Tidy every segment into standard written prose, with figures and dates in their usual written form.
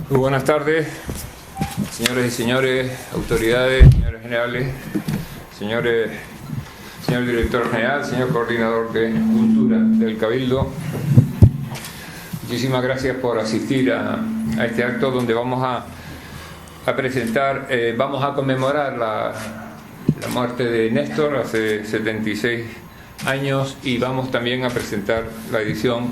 Muy buenas tardes, señores y señores, autoridades, señores generales, señor director general, señor coordinador de Cultura del Cabildo. Muchísimas gracias por asistir a este acto donde vamos a presentar, vamos a conmemorar la muerte de Néstor hace 76 años y vamos también a presentar la edición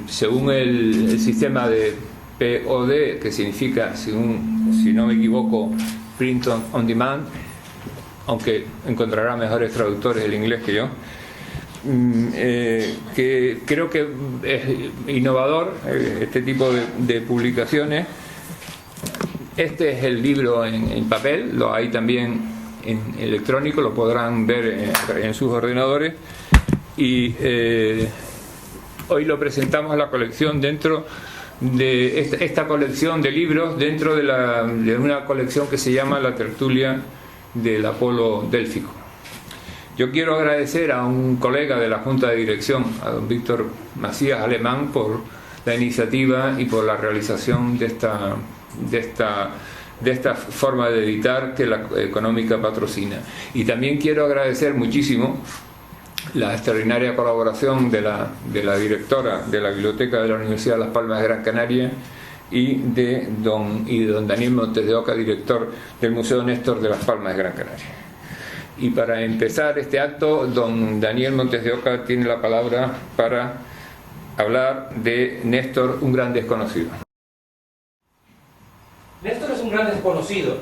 según el sistema de POD, que significa, si no me equivoco, Print on Demand, aunque encontrará mejores traductores del inglés que yo, que creo que es innovador este tipo de publicaciones. Este es el libro en papel, lo hay también en electrónico, lo podrán ver en sus ordenadores, y hoy lo presentamos a la colección dentro de esta colección de libros, dentro de una colección que se llama La Tertulia del Apolo Délfico. Yo quiero agradecer a un colega de la Junta de Dirección, a don Víctor Macías Alemán, por la iniciativa y por la realización de esta forma de editar que la Económica patrocina. Y también quiero agradecer muchísimo la extraordinaria colaboración de la directora de la Biblioteca de la Universidad de Las Palmas de Gran Canaria y de don Daniel Montes de Oca, director del Museo Néstor de Las Palmas de Gran Canaria. Y para empezar este acto, don Daniel Montes de Oca tiene la palabra para hablar de Néstor, un gran desconocido. Néstor es un gran desconocido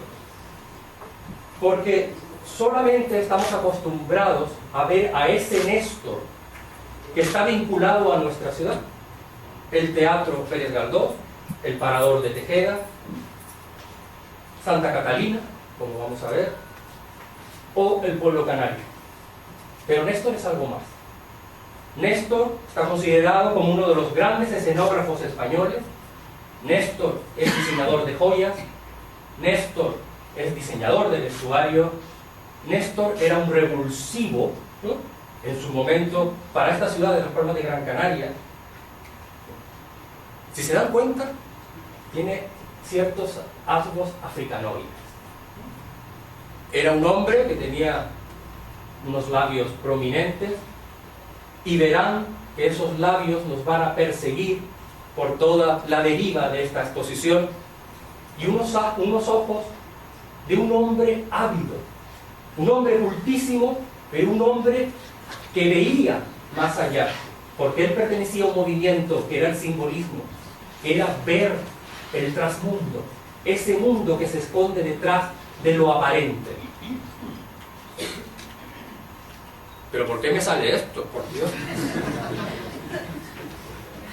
porque solamente estamos acostumbrados a ver a ese Néstor que está vinculado a nuestra ciudad: el Teatro Pérez Galdós, el Parador de Tejeda, Santa Catalina, como vamos a ver, o el Pueblo Canario. Pero Néstor es algo más. Néstor está considerado como uno de los grandes escenógrafos españoles. Néstor es diseñador de joyas, Néstor es diseñador de vestuario. Néstor era un revulsivo, ¿no?, en su momento para esta ciudad de Las Palmas de Gran Canaria. Si se dan cuenta, tiene ciertos rasgos africanoides. Era un hombre que tenía unos labios prominentes, y verán que esos labios nos van a perseguir por toda la deriva de esta exposición, y unos ojos de un hombre ávido, un hombre cultísimo, pero un hombre que veía más allá, porque él pertenecía a un movimiento que era el simbolismo, que era ver el trasmundo, ese mundo que se esconde detrás de lo aparente. ¿Pero por qué me sale esto? Por Dios.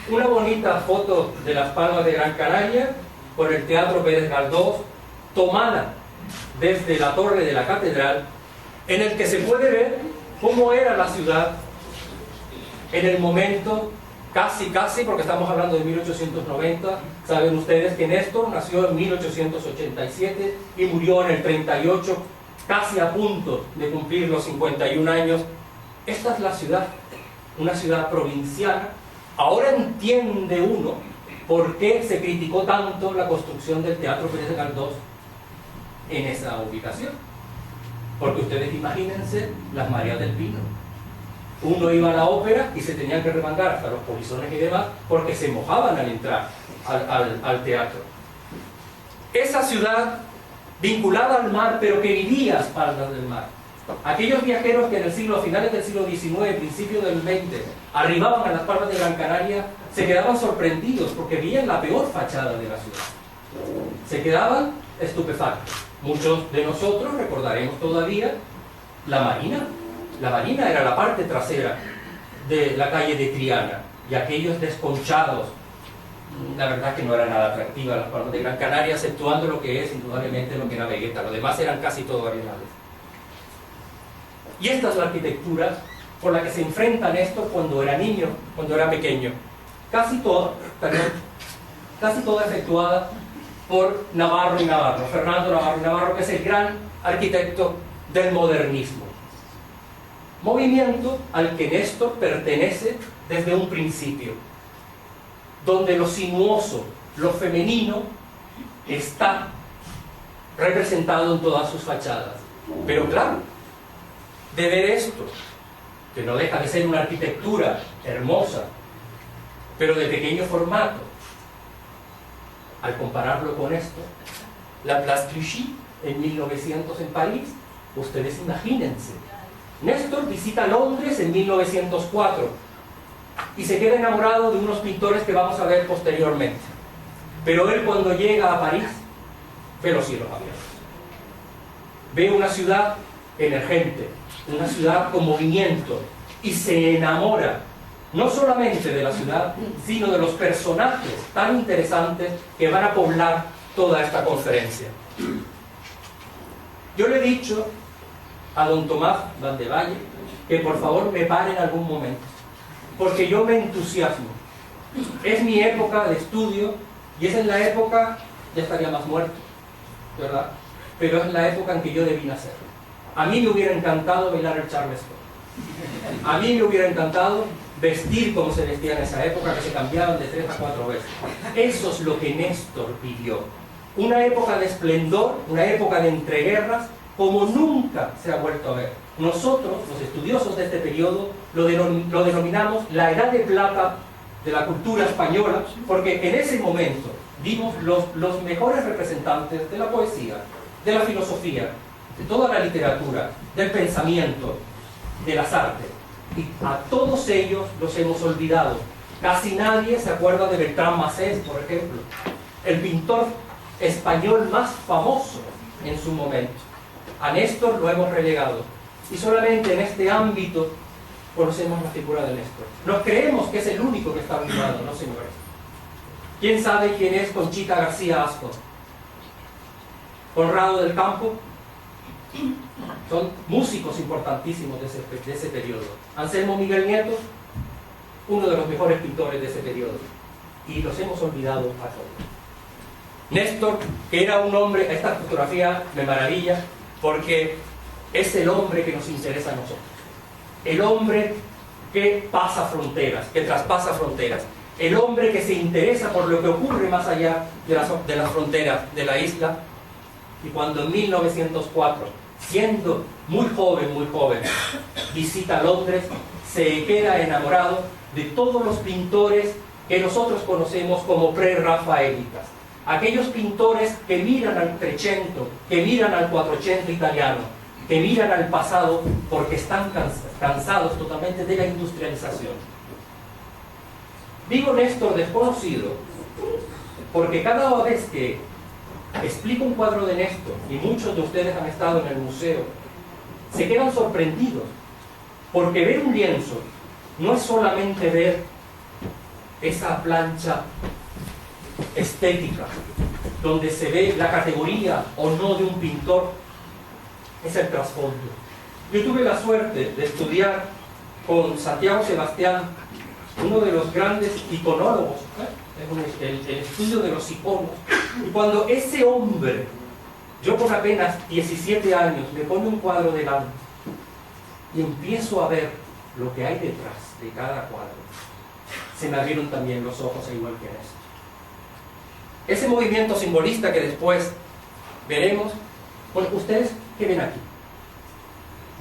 Una bonita foto de Las Palmas de Gran Canaria por el Teatro Pérez Galdós, tomada desde la torre de la catedral, en el que se puede ver cómo era la ciudad en el momento, casi, porque estamos hablando de 1890. Saben ustedes que Néstor nació en 1887 y murió en el 38, casi a punto de cumplir los 51 años. Esta es la ciudad, una ciudad provinciana. Ahora entiende uno por qué se criticó tanto la construcción del Teatro Pérez Galdós en esa ubicación. Porque ustedes imagínense las mareas del vino. Uno iba a la ópera y se tenían que remangar hasta los polizones y demás porque se mojaban al entrar al teatro. Esa ciudad vinculada al mar, pero que vivía a espaldas del mar. Aquellos viajeros que a finales del siglo XIX, principios del XX, arribaban a Las Palmas de Gran Canaria, se quedaban sorprendidos porque veían la peor fachada de la ciudad. Se quedaban estupefactos. Muchos de nosotros recordaremos todavía la Marina. La Marina era la parte trasera de la calle de Triana, y aquellos desconchados, la verdad que no era nada atractiva Las Palmas de Gran Canaria, exceptuando lo que es indudablemente lo que era Vegueta. Lo demás eran casi todo arenales. Y esta es la arquitectura por la que se enfrenta Néstor cuando era niño, cuando era pequeño. Casi toda efectuada por Navarro y Navarro, Fernando Navarro y Navarro, que es el gran arquitecto del modernismo. movimiento al que Néstor pertenece desde un principio, donde lo sinuoso, lo femenino, está representado en todas sus fachadas. Pero claro, de ver esto, que no deja de ser una arquitectura hermosa, pero de pequeño formato, al compararlo con esto, la Place Clichy en 1900 en París, ustedes imagínense. Néstor visita Londres en 1904 y se queda enamorado de unos pintores que vamos a ver posteriormente. Pero él, cuando llega a París, ve los cielos abiertos. Ve una ciudad emergente, una ciudad con movimiento, y se enamora no solamente de la ciudad, sino de los personajes tan interesantes que van a poblar toda esta conferencia. Yo le he dicho a don Tomás Van de Valle que por favor me pare en algún momento, porque yo me entusiasmo. Es mi época de estudio y es en la época, ya estaría más muerto, ¿verdad? Pero es la época en que yo debí nacer. A mí me hubiera encantado bailar el Charleston. A mí me hubiera encantado vestir como se vestía en esa época, que se cambiaban de 3 a 4 veces. Eso es lo que Néstor vivió. Una época de esplendor, una época de entreguerras, como nunca se ha vuelto a ver. Nosotros, los estudiosos de este periodo, lo denominamos la edad de plata de la cultura española, porque en ese momento vimos los mejores representantes de la poesía, de la filosofía, de toda la literatura, del pensamiento, de las artes. Y a todos ellos los hemos olvidado. Casi nadie se acuerda de Bertrand Massés, por ejemplo, el pintor español más famoso en su momento. A Néstor lo hemos relegado. Y solamente en este ámbito conocemos la figura de Néstor. Nos creemos que es el único que está olvidado, ¿no, señores? ¿Quién sabe quién es Conchita García Ascon? Conrado del Campo. Son músicos importantísimos de ese periodo. Anselmo Miguel Nieto, uno de los mejores pintores de ese periodo. Y los hemos olvidado a todos. Néstor, que era un hombre, esta fotografía me maravilla, porque es el hombre que nos interesa a nosotros. El hombre que pasa fronteras, que traspasa fronteras. El hombre que se interesa por lo que ocurre más allá de las fronteras de la isla. Y cuando en 1904, siendo muy joven, visita Londres, se queda enamorado de todos los pintores que nosotros conocemos como prerrafaelitas. Aquellos pintores que miran al Trecento, que miran al Quattrocento italiano, que miran al pasado porque están cansados totalmente de la industrialización. Digo Néstor desconocido porque cada vez que explico un cuadro de Néstor, y muchos de ustedes han estado en el museo, se quedan sorprendidos, porque ver un lienzo no es solamente ver esa plancha estética, donde se ve la categoría o no de un pintor, es el trasfondo. Yo tuve la suerte de estudiar con Santiago Sebastián, uno de los grandes iconólogos, el estudio de los iconos, y cuando ese hombre, yo con apenas 17 años, me pone un cuadro delante y empiezo a ver lo que hay detrás de cada cuadro, se me abrieron también los ojos igual que en esto. Ese movimiento simbolista que después veremos, bueno, ¿ustedes qué ven aquí?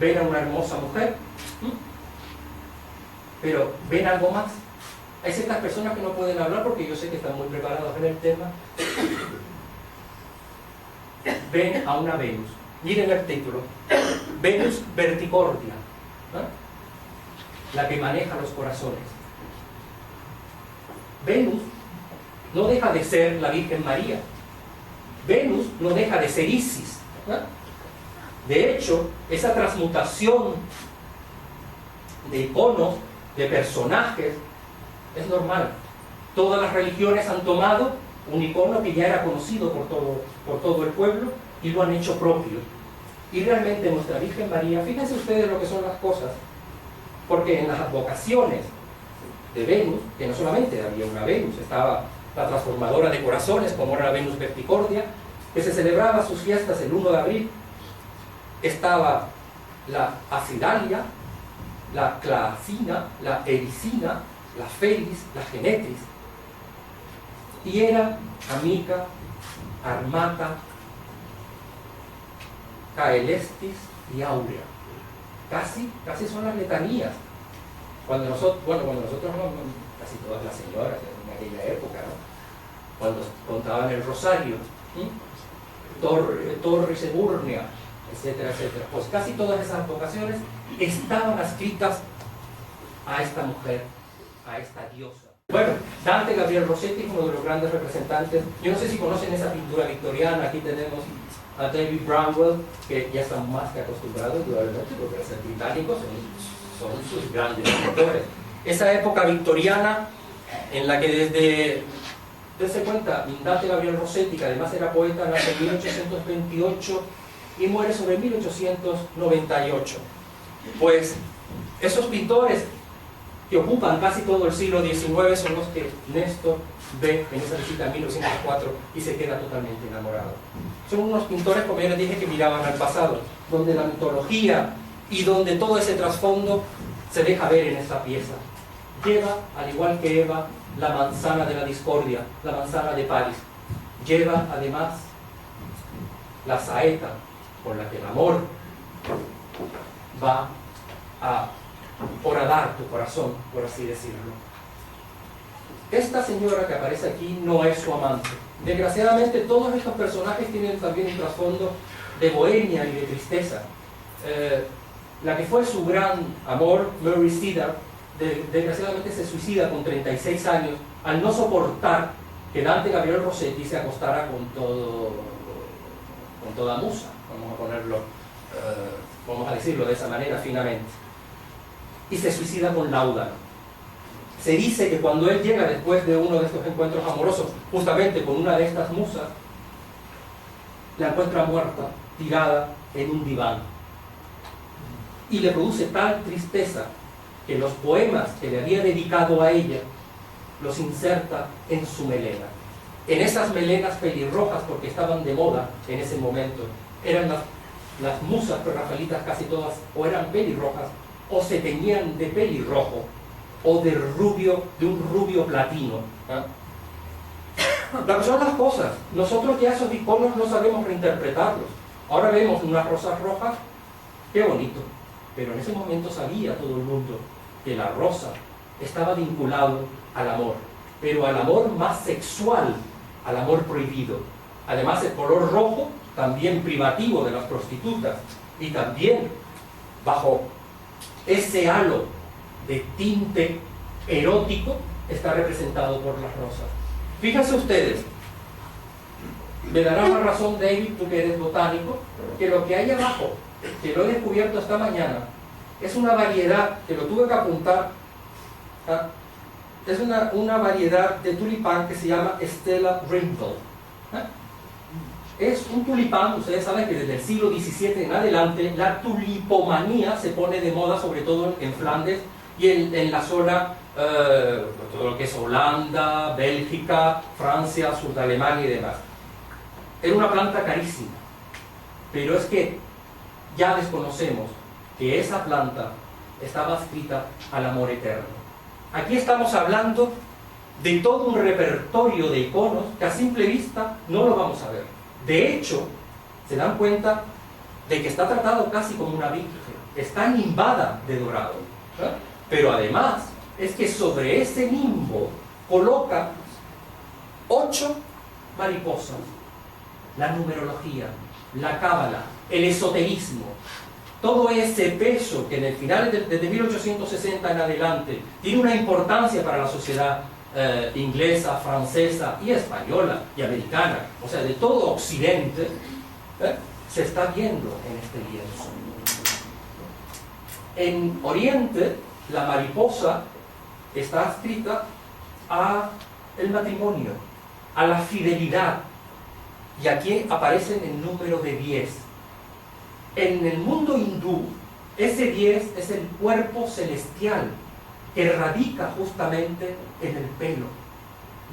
¿Ven a una hermosa mujer? Pero ¿ven algo más? Hay ciertas personas que no pueden hablar porque yo sé que están muy preparados en el tema. Ven a una Venus. Miren el título. Venus Verticordia, la que maneja los corazones. Venus no deja de ser la Virgen María. Venus no deja de ser Isis. De hecho, esa transmutación de iconos, de personajes, es normal. Todas las religiones han tomado un icono que ya era conocido por todo el pueblo y lo han hecho propio. Y realmente nuestra Virgen María, fíjense ustedes lo que son las cosas, porque en las advocaciones de Venus, que no solamente había una Venus, estaba la transformadora de corazones, como era la Venus Verticordia, que se celebraba sus fiestas el 1 de abril, estaba la Acidalia, la claacina, la ericina, la felis, la genetris. Hiera, amica, armata, caelestis y áurea. Casi son las letanías. Cuando nosotros, casi todas las señoras en aquella época, ¿no? Cuando contaban el rosario, Torres Eburnia, etcétera, etcétera. Pues casi todas esas vocaciones estaban adscritas a esta mujer, a esta diosa. Bueno, Dante Gabriel Rossetti es uno de los grandes representantes. Yo no sé si conocen esa pintura victoriana. Aquí tenemos a David Bramwell, que ya están más que acostumbrados, indudablemente, porque los británicos son sus grandes pintores. Esa época victoriana en la que desde cuenta, Dante Gabriel Rossetti, que además era poeta, nace en 1828 y muere sobre 1898. Pues esos pintores que ocupan casi todo el siglo XIX son los que Néstor ve en esa visita en 1904 y se queda totalmente enamorado. Son unos pintores, como ya les dije, que miraban al pasado, donde la mitología y donde todo ese trasfondo se deja ver en esta pieza. Lleva, al igual que Eva, la manzana de la discordia, la manzana de París. Lleva además la saeta con la que el amor va a horadar tu corazón, por así decirlo. Esta señora que aparece aquí no es su amante. Desgraciadamente todos estos personajes tienen también un trasfondo de bohemia y de tristeza. La que fue su gran amor, Mary Cedar, desgraciadamente se suicida con 36 años al no soportar que Dante Gabriel Rossetti se acostara con toda musa, vamos a decirlo de esa manera finamente, y se suicida con Laudano. Se dice que cuando él llega después de uno de estos encuentros amorosos, justamente con una de estas musas, la encuentra muerta, tirada en un diván, y le produce tal tristeza que los poemas que le había dedicado a ella los inserta en su melena. En esas melenas pelirrojas, porque estaban de moda en ese momento, eran las musas prerrafaelitas casi todas, o eran pelirrojas, o se teñían de pelirrojo, o de un rubio platino. ¿Eh? Son las cosas. Nosotros ya esos iconos no sabemos reinterpretarlos. Ahora vemos unas rosas rojas, qué bonito. Pero en ese momento sabía todo el mundo que la rosa estaba vinculado al amor, pero al amor más sexual, al amor prohibido. Además, el color rojo, también privativo de las prostitutas, y también bajo ese halo de tinte erótico, está representado por las rosas. Fíjense ustedes, me darás la razón, David, tú que eres botánico, que lo que hay abajo, que lo he descubierto esta mañana, es una variedad, que lo tuve que apuntar, es una variedad de tulipán que se llama Stella Ringel. Es un tulipán, ustedes saben que desde el siglo XVII en adelante la tulipomanía se pone de moda, sobre todo en Flandes y en la zona, todo lo que es Holanda, Bélgica, Francia, sur de Alemania y demás. Era una planta carísima, pero es que ya desconocemos que esa planta estaba adscrita al amor eterno. Aquí estamos hablando de todo un repertorio de iconos que a simple vista no lo vamos a ver. De hecho, se dan cuenta de que está tratado casi como una virgen, está nimbada de dorado. ¿Eh? Pero además, es que sobre ese nimbo coloca 8 mariposas. La numerología, la cábala, el esoterismo, todo ese peso que en el final, desde 1860 en adelante, tiene una importancia para la sociedad inglesa, francesa y española y americana, o sea, de todo Occidente, se está viendo en este lienzo. En Oriente, la mariposa está adscrita a el matrimonio, a la fidelidad, y aquí aparecen el número de 10. En el mundo hindú, ese 10 es el cuerpo celestial que radica justamente en el pelo,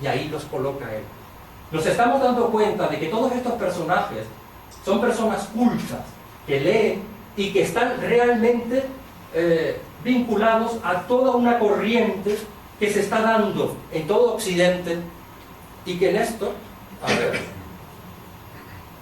y ahí los coloca él. Nos estamos dando cuenta de que todos estos personajes son personas cultas, que leen y que están realmente vinculados a toda una corriente que se está dando en todo Occidente y que Néstor, a ver,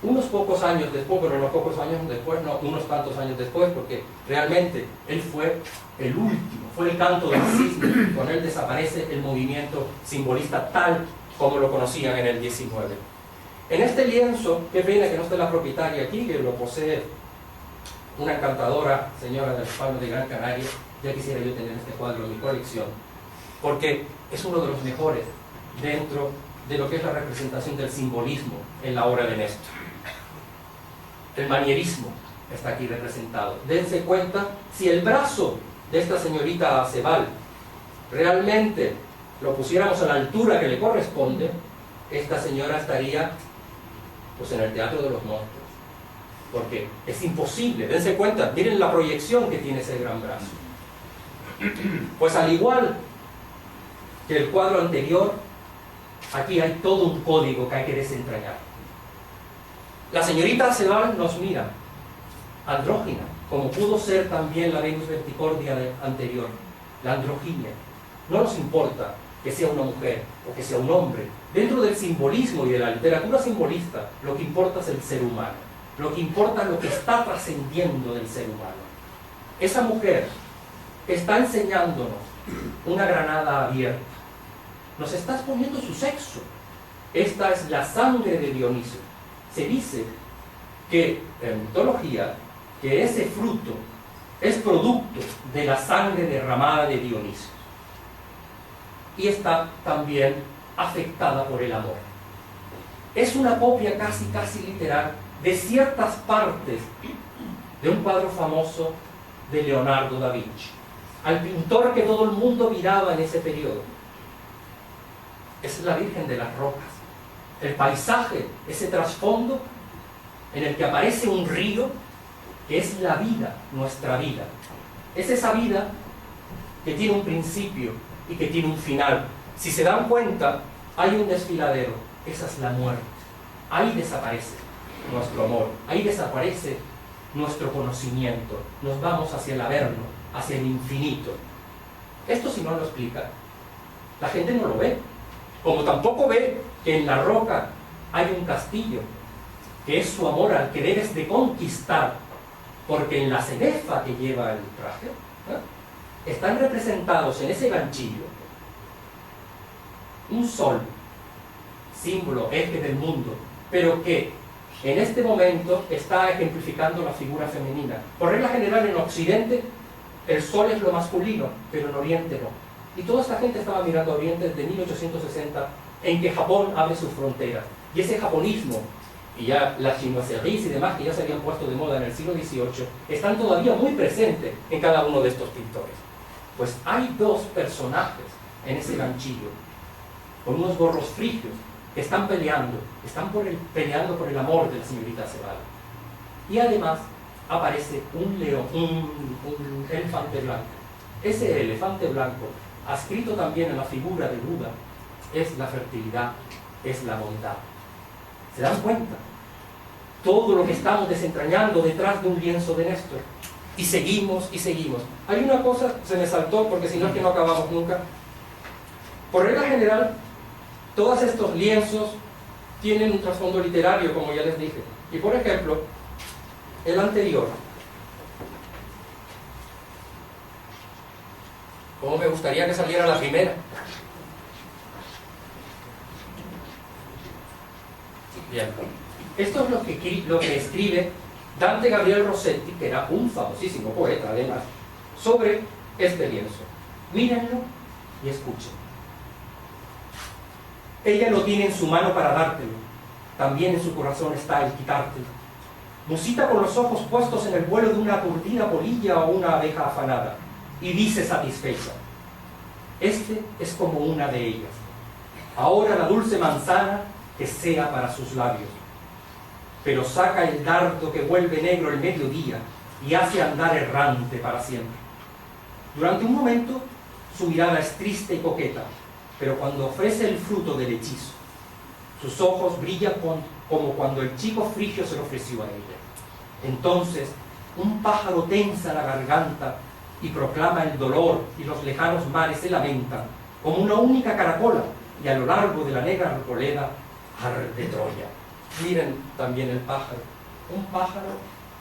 unos pocos años después, pero unos pocos años después, no, unos tantos años después, porque realmente él fue el último, fue el canto del cisne, con él desaparece el movimiento simbolista tal como lo conocían en el 19. En este lienzo, qué pena que no esté la propietaria aquí, que lo posee una encantadora señora de las Palmas de Gran Canaria. Ya quisiera yo tener este cuadro en mi colección, porque es uno de los mejores dentro de lo que es la representación del simbolismo en la obra de Néstor. El manierismo está aquí representado. Dense cuenta, si el brazo de esta señorita Acebal realmente lo pusiéramos a la altura que le corresponde, esta señora estaría pues en el Teatro de los Monstruos, porque es imposible. Dense cuenta, miren la proyección que tiene ese gran brazo. Pues al igual que el cuadro anterior, aquí hay todo un código que hay que desentrañar. La señorita Acebal nos mira andrógina, como pudo ser también la Venus Verticordia anterior, la androginia. No nos importa que sea una mujer o que sea un hombre. Dentro del simbolismo y de la literatura simbolista, lo que importa es el ser humano. Lo que importa es lo que está trascendiendo del ser humano. Esa mujer está enseñándonos una granada abierta. Nos está exponiendo su sexo. Esta es la sangre de Dioniso. Se dice que en mitología que ese fruto es producto de la sangre derramada de Dioniso y está también afectada por el amor. Es una copia casi literal de ciertas partes de un cuadro famoso de Leonardo da Vinci, al pintor que todo el mundo miraba en ese periodo. Es la Virgen de las Rocas. El paisaje, ese trasfondo en el que aparece un río que es la vida, nuestra vida. Es esa vida que tiene un principio y que tiene un final. Si se dan cuenta, hay un desfiladero, esa es la muerte. Ahí desaparece nuestro amor, ahí desaparece nuestro conocimiento. Nos vamos hacia el averno, hacia el infinito. Esto, si no lo explica, la gente no lo ve. Como tampoco ve que en la roca hay un castillo, que es su amor al que debes de conquistar, porque en la cenefa que lleva el traje, están representados en ese ganchillo un sol, símbolo, eje del mundo, pero que en este momento está ejemplificando la figura femenina. Por regla general, en Occidente el sol es lo masculino, pero en Oriente no. Y toda esta gente estaba mirando a Oriente desde 1860, en que Japón abre sus fronteras. Y ese japonismo, y ya las chinoiseries y demás, que ya se habían puesto de moda en el siglo XVIII, están todavía muy presentes en cada uno de estos pintores. Pues hay dos personajes en ese ganchillo, con unos gorros frigios, que están peleando, peleando por el amor de la señorita Acebal. Y además aparece un león, un elefante blanco. Ese elefante blanco, adscrito también en la figura de Buda, es la fertilidad, es la bondad. ¿Se dan cuenta? Todo lo que estamos desentrañando detrás de un lienzo de Néstor. Y seguimos y seguimos. Hay una cosa, se me saltó, porque si no es que no acabamos nunca. Por regla general, todos estos lienzos tienen un trasfondo literario, como ya les dije. Y por ejemplo, el anterior. ¿Cómo me gustaría que saliera la primera? Bien. Esto es lo que escribe Dante Gabriel Rossetti, que era un famosísimo poeta además, sobre este lienzo. Mírenlo y escuchen. Ella lo tiene en su mano para dártelo, también en su corazón está el quitártelo. Musita con los ojos puestos en el vuelo de una aturdida polilla o una abeja afanada, y dice satisfecha: este es como una de ellas. Ahora la dulce manzana que sea para sus labios. Pero saca el dardo que vuelve negro el mediodía y hace andar errante para siempre. Durante un momento su mirada es triste y coqueta, pero cuando ofrece el fruto del hechizo, sus ojos brillan como cuando el chico frigio se lo ofreció a ella. Entonces un pájaro tensa la garganta y proclama el dolor, y los lejanos mares se lamentan, como una única caracola, y a lo largo de la negra arboleda arde Troya. Miren también el pájaro, un pájaro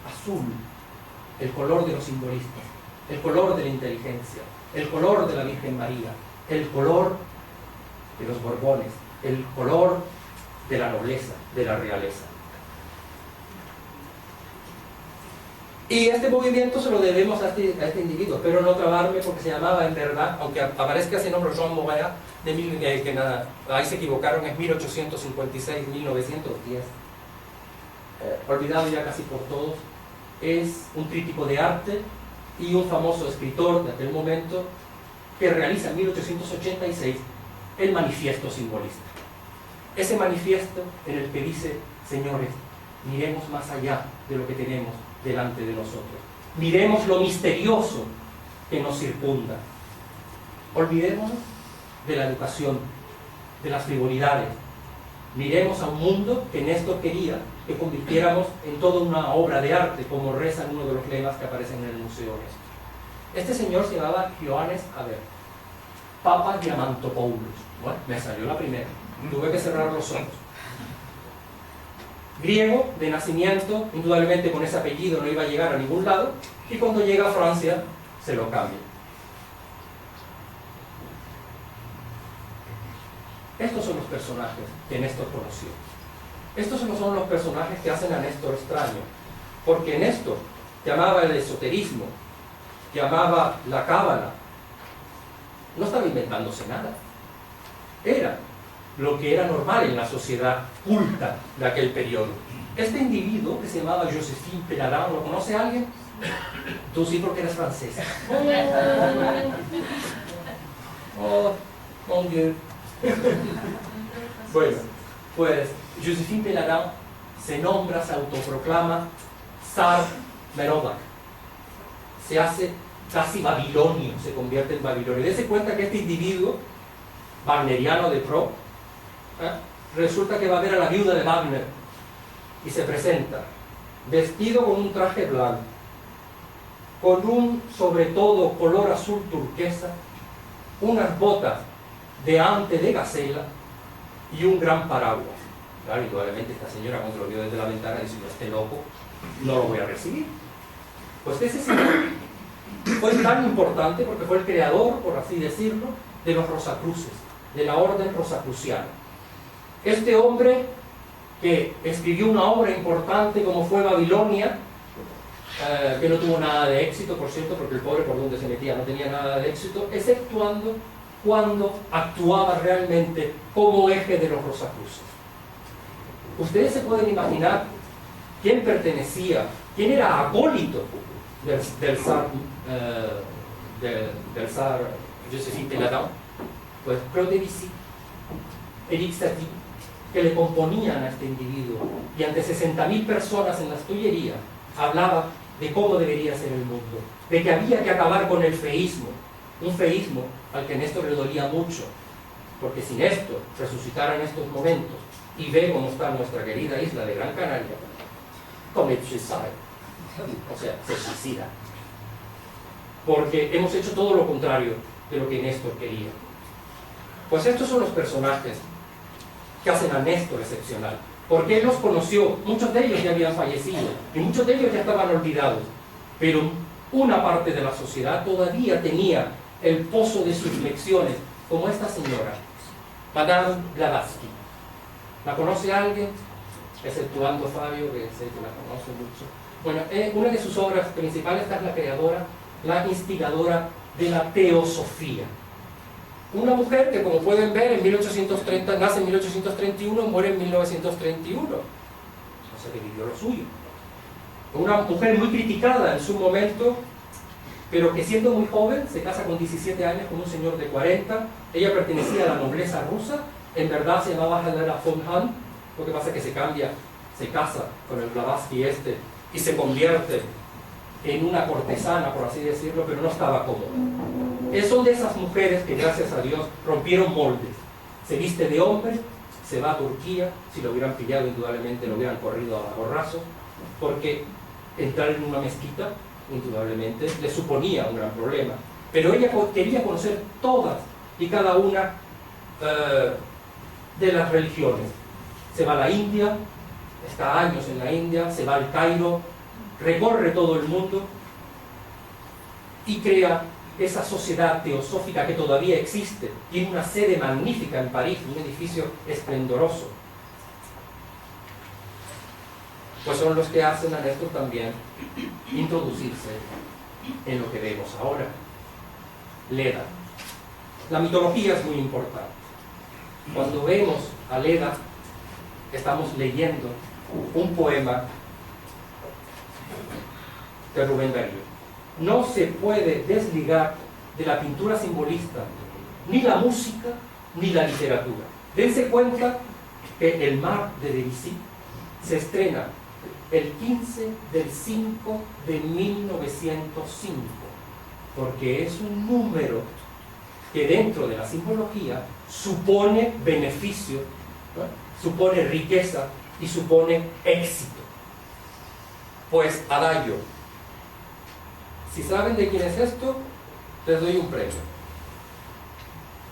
azul, el color de los simbolistas, el color de la inteligencia, el color de la Virgen María, el color de los Borbones, el color de la nobleza, de la realeza. Y este movimiento se lo debemos a este individuo. Espero no trabarme porque se llamaba en verdad, aunque aparezca ese nombre, Jean Morat, que nada, ahí se equivocaron, es 1856-1910. Olvidado ya casi por todos. Es un crítico de arte y un famoso escritor de aquel momento que realiza en 1886 el manifiesto simbolista. Ese manifiesto en el que dice: señores, miremos más allá de lo que tenemos delante de nosotros. Miremos lo misterioso que nos circunda. Olvidémonos de la educación, de las frivolidades. Miremos a un mundo que Néstor quería que convirtiéramos en toda una obra de arte, como reza en uno de los lemas que aparecen en el Museo Néstor. Este señor se llamaba Ioannes, Papa Diamantopoulos. Bueno, me salió la primera. Tuve que cerrar los ojos. Griego, de nacimiento, indudablemente con ese apellido no iba a llegar a ningún lado, y cuando llega a Francia se lo cambia. Estos son los personajes que Néstor conoció. Estos son los personajes que hacen a Néstor extraño, porque Néstor llamaba el esoterismo, llamaba la cábala, no estaba inventándose nada. Era lo que era normal en la sociedad culta de aquel periodo. Este individuo, que se llamaba Joséphine Péladan, ¿lo conoce alguien? Tú sí, porque eres francesa. Oh, mon Dieu. Bueno, pues Joséphine Péladan se nombra, se autoproclama Zar Merodach. Se hace casi babilonio, se convierte en babilonio. Dese cuenta que este individuo wagneriano de pro, resulta que va a ver a la viuda de Wagner y se presenta vestido con un traje blanco, con un sobre todo color azul turquesa, unas botas de ante de gacela y un gran paraguas. Claro, indudablemente esta señora, cuando lo vio desde la ventana, dice: este loco no lo voy a recibir. Pues ese señor fue tan importante porque fue el creador, por así decirlo, de los Rosacruces, de la orden rosacruciana. Este hombre que escribió una obra importante como fue Babilonia, que no tuvo nada de éxito, por cierto, porque el pobre por donde se metía no tenía nada de éxito, exceptuando cuando actuaba realmente como eje de los Rosacruces. Ustedes se pueden imaginar quién pertenecía, quién era acólito del zar Joséphine Péladan. Pues Claude Debussy, Éric Satie, que le componían a este individuo, y ante 60.000 personas en las Tullerías hablaba de cómo debería ser el mundo, de que había que acabar con el feísmo, un feísmo al que Néstor le dolía mucho, porque si Néstor resucitara en estos momentos y ve cómo está nuestra querida isla de Gran Canaria, commit suicide, o sea, se suicida, porque hemos hecho todo lo contrario de lo que Néstor quería. Pues estos son los personajes que hacen a Néstor excepcional, porque él los conoció, muchos de ellos ya habían fallecido y muchos de ellos ya estaban olvidados, pero una parte de la sociedad todavía tenía el pozo de sus lecciones, como esta señora, Madame Blavatsky. ¿La conoce alguien? Exceptuando Fabio, que sé que la conoce mucho. Bueno, una de sus obras principales, esta es la creadora, la instigadora de la teosofía. Una mujer que, como pueden ver, en 1830, nace en 1831, muere en 1931. O sea, que vivió lo suyo. Una mujer muy criticada en su momento, pero que siendo muy joven, se casa con 17 años con un señor de 40. Ella pertenecía a la nobleza rusa, en verdad se llamaba Helena von Hahn. Lo que pasa es que se casa con el Blavatsky y se convierte en una cortesana, por así decirlo, pero no estaba cómoda. Son de esas mujeres que, gracias a Dios, rompieron moldes. Se viste de hombre, se va a Turquía. Si lo hubieran pillado, indudablemente lo hubieran corrido a gorrazos, porque entrar en una mezquita indudablemente, le suponía un gran problema. Pero ella quería conocer todas y cada una de las religiones. Se va a la India, está años en la India, se va al Cairo, recorre todo el mundo y crea esa sociedad teosófica que todavía existe. Tiene una sede magnífica en París, un edificio esplendoroso. Pues son los que hacen a Néstor también introducirse en lo que vemos ahora. Leda. La mitología es muy importante. Cuando vemos a Leda, estamos leyendo un poema de Rubén Darío. No se puede desligar de la pintura simbolista ni la música ni la literatura. Dense cuenta que El mar de Debussy se estrena el 15 del 5 de 1905, porque es un número que dentro de la simbología supone beneficio, ¿no? Supone riqueza y supone éxito. Pues Adagio. Si saben de quién es esto, les doy un premio.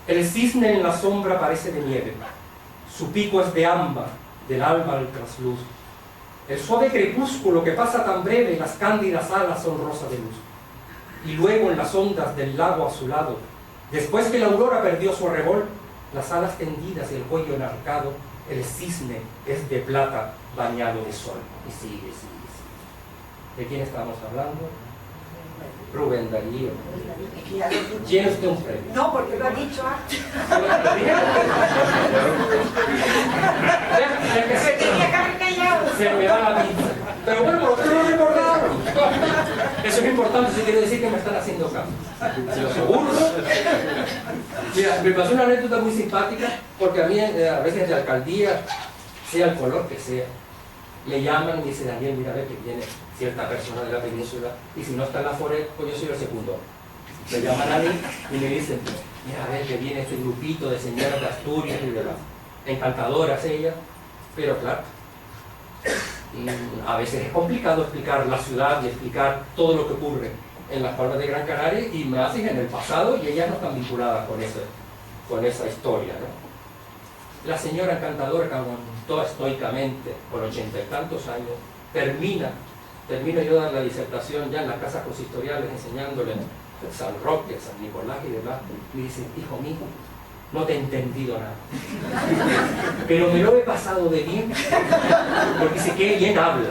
El cisne en la sombra parece de nieve, su pico es de ámbar, del alba al trasluz. El suave crepúsculo que pasa tan breve, las cándidas alas son rosa de luz. Y luego en las ondas del lago azulado, después que la aurora perdió su arrebol, las alas tendidas y el cuello enarcado, el cisne es de plata bañado de sol. Y sigue. ¿De quién estamos hablando? Rubén Darío. ¿Tiene usted un premio? No, porque lo ha dicho antes. Se tenía que haber callado. Se me va la pinza. Pero bueno, ¿por qué no lo recordaron? Eso es importante, si quiere decir que me están haciendo caso. Se lo aseguro. Mira, me pasó una anécdota muy simpática, porque a mí a veces de alcaldía, sea el color que sea, me llaman y me dicen: Daniel, mira, ve que viene cierta persona de la península, y si no está en la FORE, pues yo soy el segundo. Me llaman a mí y me dicen: mira, a ver que viene este grupito de señoras de Asturias y demás. Encantadoras ellas, pero claro, a veces es complicado explicar la ciudad y explicar todo lo que ocurre en las Palmas de Gran Canaria, y más en el pasado, y ellas no están vinculadas con esa historia, ¿no? La señora encantadora, que aguantó estoicamente por 80 y tantos años, termino yo de dar la disertación ya en las casas consistoriales, enseñándole San Roque, San Nicolás y demás, y dice: hijo mío, no te he entendido nada, pero me lo he pasado de bien, porque sé que bien habla,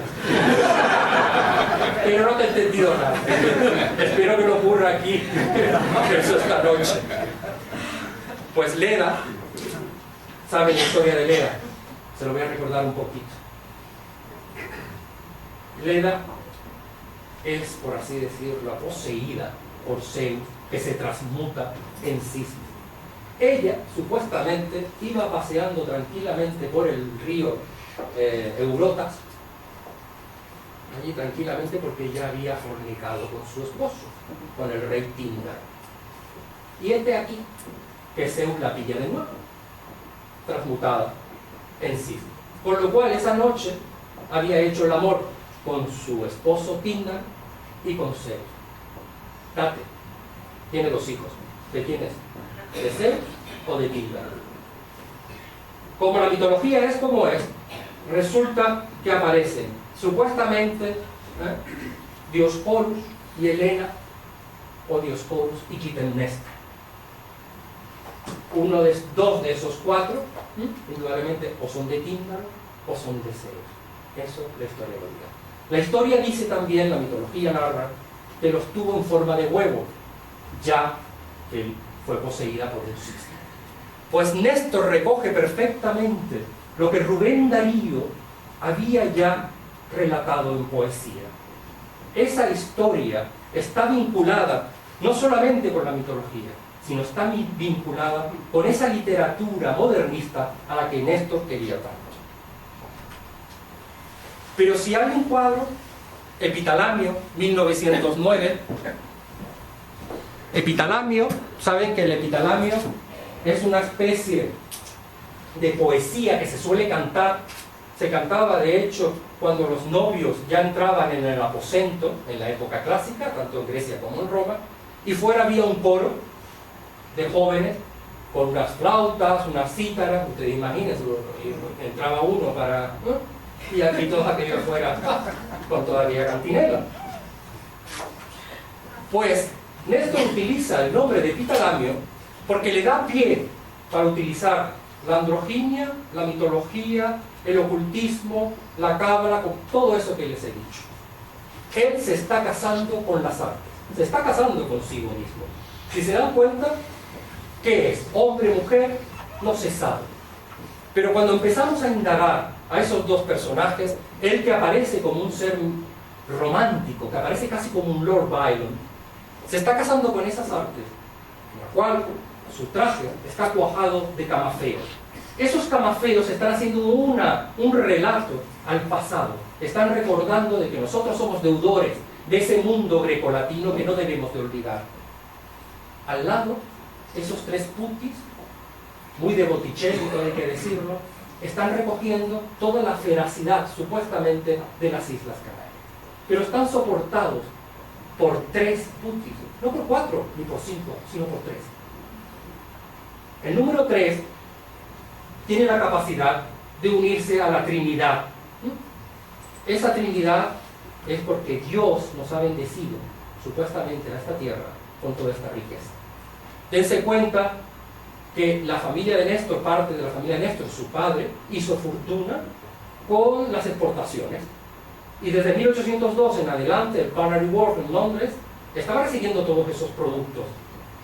pero no te he entendido nada. Espero que no ocurra aquí, eso esta noche. Pues Leda, ¿saben la historia de Leda? Se lo voy a recordar un poquito. Leda es, por así decirlo, poseída por Zeus, que se transmuta en cisne. Ella, supuestamente, iba paseando tranquilamente por el río Eurotas, allí tranquilamente, porque ella había fornicado con su esposo, con el rey Píndaro. Y este aquí, que Zeus la pilla de nuevo, transmutada en cisne. Por lo cual, esa noche había hecho el amor con su esposo Píndaro y con Zeus. Date, tiene 2 hijos. ¿De quién es? ¿De Zeus o de Píndaro? Como la mitología es como es, resulta que aparecen supuestamente Dioscorus y Helena, o Dioscorus y Clitemnestra. Dos de esos 4, indudablemente, o son de Píndaro o son de Zeus. Eso la historia lo dirá. La historia dice también, la mitología narra, que los tuvo en forma de huevo, ya que él fue poseída por el cisne. Pues Néstor recoge perfectamente lo que Rubén Darío había ya relatado en poesía. Esa historia está vinculada no solamente con la mitología, sino está vinculada con esa literatura modernista a la que Néstor quería tanto. Pero si hay un cuadro, Epitalamio, 1909, Epitalamio, saben que el epitalamio es una especie de poesía que se suele cantar se cantaba de hecho cuando los novios ya entraban en el aposento, en la época clásica, tanto en Grecia como en Roma, y fuera había un coro de jóvenes con unas flautas, unas cítaras, ustedes imaginen, entraba uno para... y aquí todos aquellos afuera con todavía cantinela. Pues Néstor utiliza el nombre de Epitalamio porque le da pie para utilizar la androginia, la mitología, el ocultismo, la cábala, con todo eso que les he dicho. Él se está casando con las artes, se está casando consigo mismo. Si se dan cuenta, ¿qué es? Hombre, mujer, no se sabe. Pero cuando empezamos a indagar a esos dos personajes, el que aparece como un ser romántico, que aparece casi como un Lord Byron, se está casando con esas artes, en la cual su traje está cuajado de camafeos. Esos camafeos están haciendo un relato al pasado, están recordando de que nosotros somos deudores de ese mundo grecolatino que no debemos de olvidar. Al lado, esos tres putis, muy de Botticelli, hay que decirlo, están recogiendo toda la feracidad, supuestamente, de las Islas Canarias. Pero están soportados por tres putis, no por 4 ni por 5, sino por 3. El número 3 tiene la capacidad de unirse a la Trinidad. Esa Trinidad es porque Dios nos ha bendecido, supuestamente, a esta tierra con toda esta riqueza. Dense cuenta que la familia de Néstor, parte de la familia de Néstor, su padre, hizo fortuna con las exportaciones. Y desde 1802 en adelante, el Canary Wharf en Londres estaba recibiendo todos esos productos.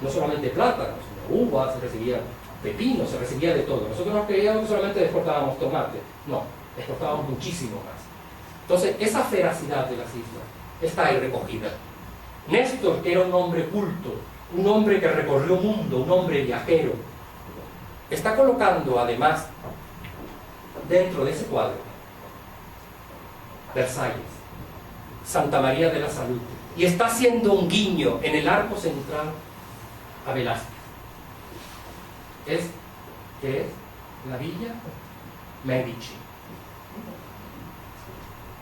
No solamente plátanos, sino uvas, se recibía pepinos, se recibía de todo. Nosotros no creíamos que solamente exportábamos tomate. No, exportábamos muchísimo más. Entonces, esa feracidad de las islas está ahí recogida. Néstor, que era un hombre culto, un hombre que recorrió mundo, un hombre viajero, está colocando además dentro de ese cuadro Versalles, Santa María de la Salud, y está haciendo un guiño en el arco central a Velázquez. ¿Qué es? La Villa Medici.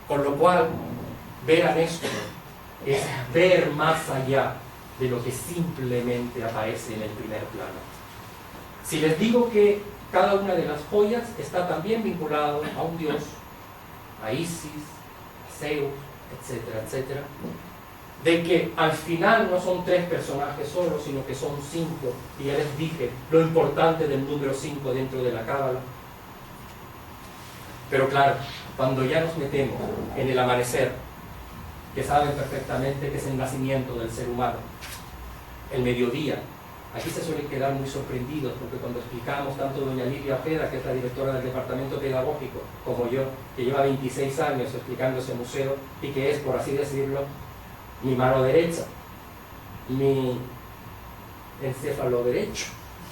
Con lo cual, ver a Néstor es ver más allá de lo que simplemente aparece en el primer plano. Si les digo que cada una de las joyas está también vinculado a un dios, a Isis, a Zeus, etcétera, etcétera, de que al final no son 3 personajes solos, sino que son 5, y ya les dije lo importante del número 5 dentro de la cábala. Pero claro, cuando ya nos metemos en el amanecer, que saben perfectamente que es el nacimiento del ser humano, el mediodía, aquí se suelen quedar muy sorprendidos, porque cuando explicamos, tanto doña Lidia Ojeda, que es la directora del departamento pedagógico, como yo, que lleva 26 años explicando ese museo, y que es, por así decirlo, mi mano derecha, mi encéfalo derecho.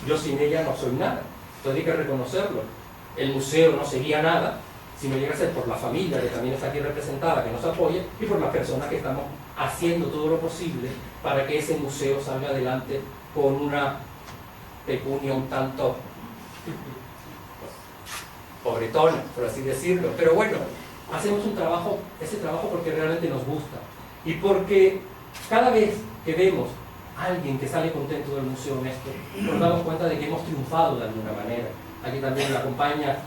Yo sin ella no soy nada, entonces hay que reconocerlo. El museo no sería nada si no llega a ser por la familia, que también está aquí representada, que nos apoya, y por las personas que estamos haciendo todo lo posible para que ese museo salga adelante con una pecunia un tanto pobretona, por así decirlo. Pero bueno, hacemos ese trabajo porque realmente nos gusta. Y porque cada vez que vemos a alguien que sale contento del Museo Néstor, nos damos cuenta de que hemos triunfado de alguna manera. Aquí también la acompaña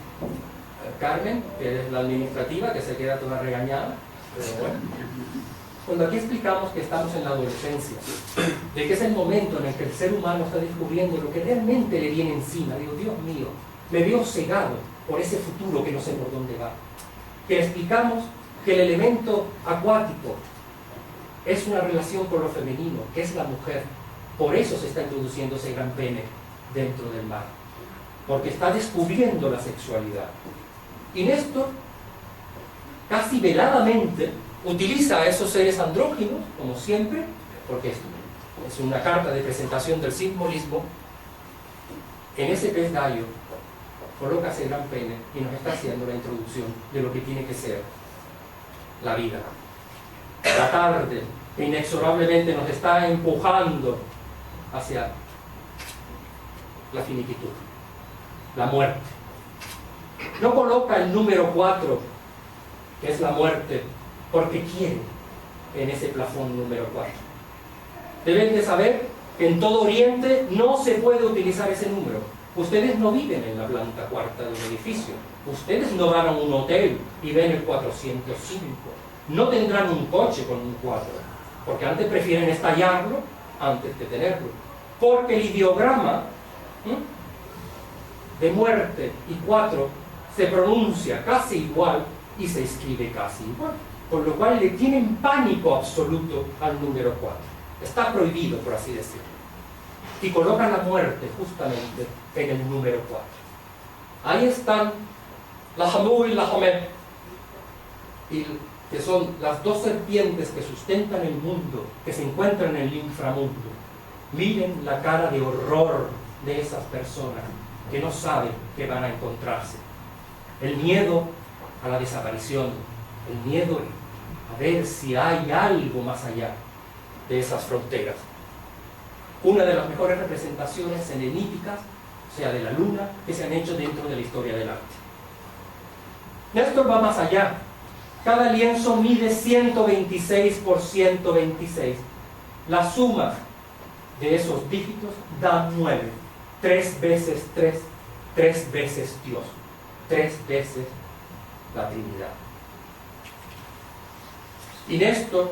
Carmen, que es la administrativa, que se queda toda regañada, pero bueno. Cuando aquí explicamos que estamos en la adolescencia, de que es el momento en el que el ser humano está descubriendo lo que realmente le viene encima, digo, Dios mío, me veo cegado por ese futuro que no sé por dónde va. Que explicamos que el elemento acuático es una relación con lo femenino, que es la mujer. Por eso se está introduciendo ese gran pene dentro del mar, porque está descubriendo la sexualidad. Y Néstor, casi veladamente, utiliza a esos seres andróginos, como siempre, porque es una carta de presentación del simbolismo. En ese pez gallo coloca ese gran pene y nos está haciendo la introducción de lo que tiene que ser la vida. La tarde, que inexorablemente nos está empujando hacia la finiquitud, la muerte. no coloca el número 4, que es la muerte, porque quiere en ese plafón número 4. Deben de saber que en todo Oriente no se puede utilizar ese número. Ustedes no viven en la planta cuarta de un edificio. Ustedes no van a un hotel y ven el 405. No tendrán un coche con un 4, porque antes prefieren estallarlo antes de tenerlo. Porque el ideograma de muerte y 4 se pronuncia casi igual y se escribe casi igual. Por lo cual le tienen pánico absoluto al número 4. Está prohibido, por así decirlo. Y colocan la muerte justamente en el número 4. Ahí están la Hamu y la Homet, que son las dos serpientes que sustentan el mundo, que se encuentran en el inframundo. Miren la cara de horror de esas personas que no saben que van a encontrarse. El miedo a la desaparición, el miedo a ver si hay algo más allá de esas fronteras. Una de las mejores representaciones seleníticas, o sea, de la luna, que se han hecho dentro de la historia del arte. Néstor va más allá. Cada lienzo mide 126 por 126. La suma de esos dígitos da 9. 3 veces 3, 3 veces Dios, 3 veces la Trinidad. Y Néstor,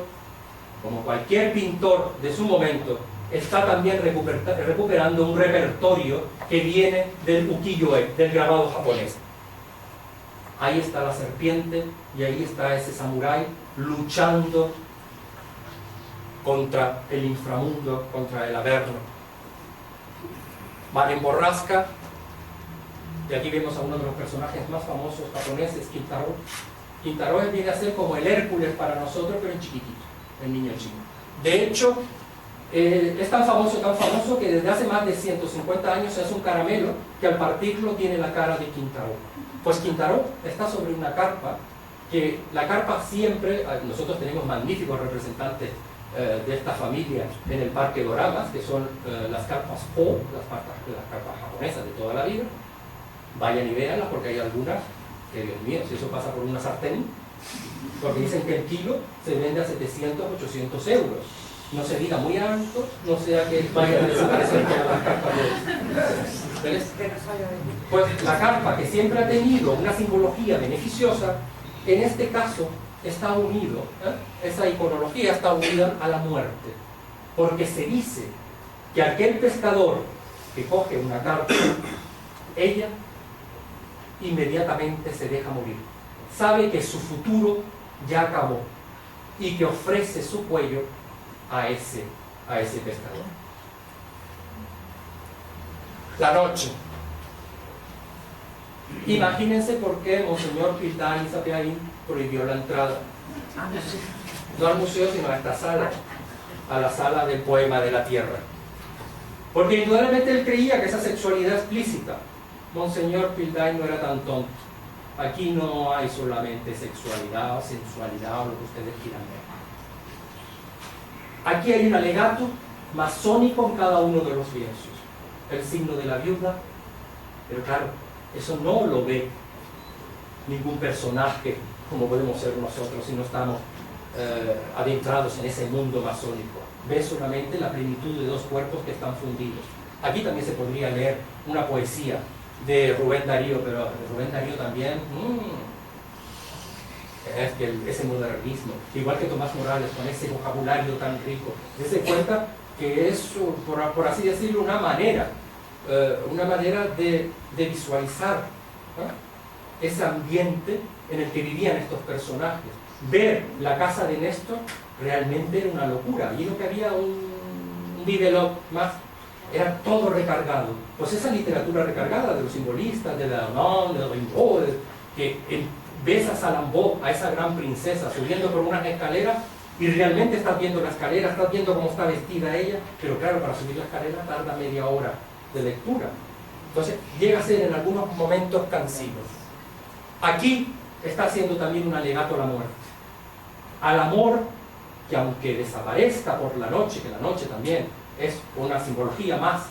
como cualquier pintor de su momento, está también recuperando un repertorio que viene del ukiyo-e, del grabado japonés. Ahí está la serpiente y ahí está ese samurái luchando contra el inframundo, contra el averno. Van en borrasca, y aquí vemos a uno de los personajes más famosos japoneses, Kintaro. Kintaro viene a ser como el Hércules para nosotros, pero en chiquitito, el niño chico. De hecho, es tan famoso que desde hace más de 150 años se hace un caramelo que al partirlo tiene la cara de Kintaro. Pues Kintaro está sobre una carpa, que la carpa siempre, nosotros tenemos magníficos representantes de esta familia en el Parque Doramas, que son las carpas O, las carpas japonesas de toda la vida. Vayan y véanlas porque hay algunas que, Dios mío, si eso pasa por una sartén, porque dicen que el kilo se vende a 700, 800 euros. No se diga muy alto, no sea que vayan a desaparecer todas las carpas de... ¿Ves? Pues la carpa, que siempre ha tenido una simbología beneficiosa, en este caso está unido, esa iconología está unida a la muerte, porque se dice que aquel pescador que coge una carpa, ella inmediatamente se deja morir, sabe que su futuro ya acabó y que ofrece su cuello a ese pescador. La noche. Imagínense por qué Monseñor Pildani Sapiaín prohibió la entrada, no al museo sino a esta sala, a la sala del poema de la tierra, porque indudablemente él creía que esa sexualidad explícita, Monseñor Pildani no era tan tonto. Aquí no hay solamente sexualidad o sensualidad o lo que ustedes quieran ver. Aquí hay un alegato masónico en cada uno de los lienzos, el signo de la viuda, pero claro, eso no lo ve ningún personaje como podemos ser nosotros si no estamos adentrados en ese mundo masónico. Ve solamente la plenitud de dos cuerpos que están fundidos. Aquí también se podría leer una poesía de Rubén Darío, pero Rubén Darío también es que ese modernismo, igual que Tomás Morales con ese vocabulario tan rico, se cuenta que es, por así decirlo, una manera de visualizar, ¿no?, ese ambiente en el que vivían estos personajes. Ver la casa de Néstor realmente era una locura. Allí no que había un bibelot más, era todo recargado. Pues esa literatura recargada de los simbolistas, de Leonard, de Rimbaud, que ves a Salambó, a esa gran princesa, subiendo por unas escaleras y realmente estás viendo la escalera, estás viendo cómo está vestida ella, pero claro, para subir la escalera tarda media hora de lectura. Entonces llega a ser en algunos momentos cansino. Aquí está haciendo también un alegato a la muerte, al amor que aunque desaparezca por la noche, que la noche también es una simbología más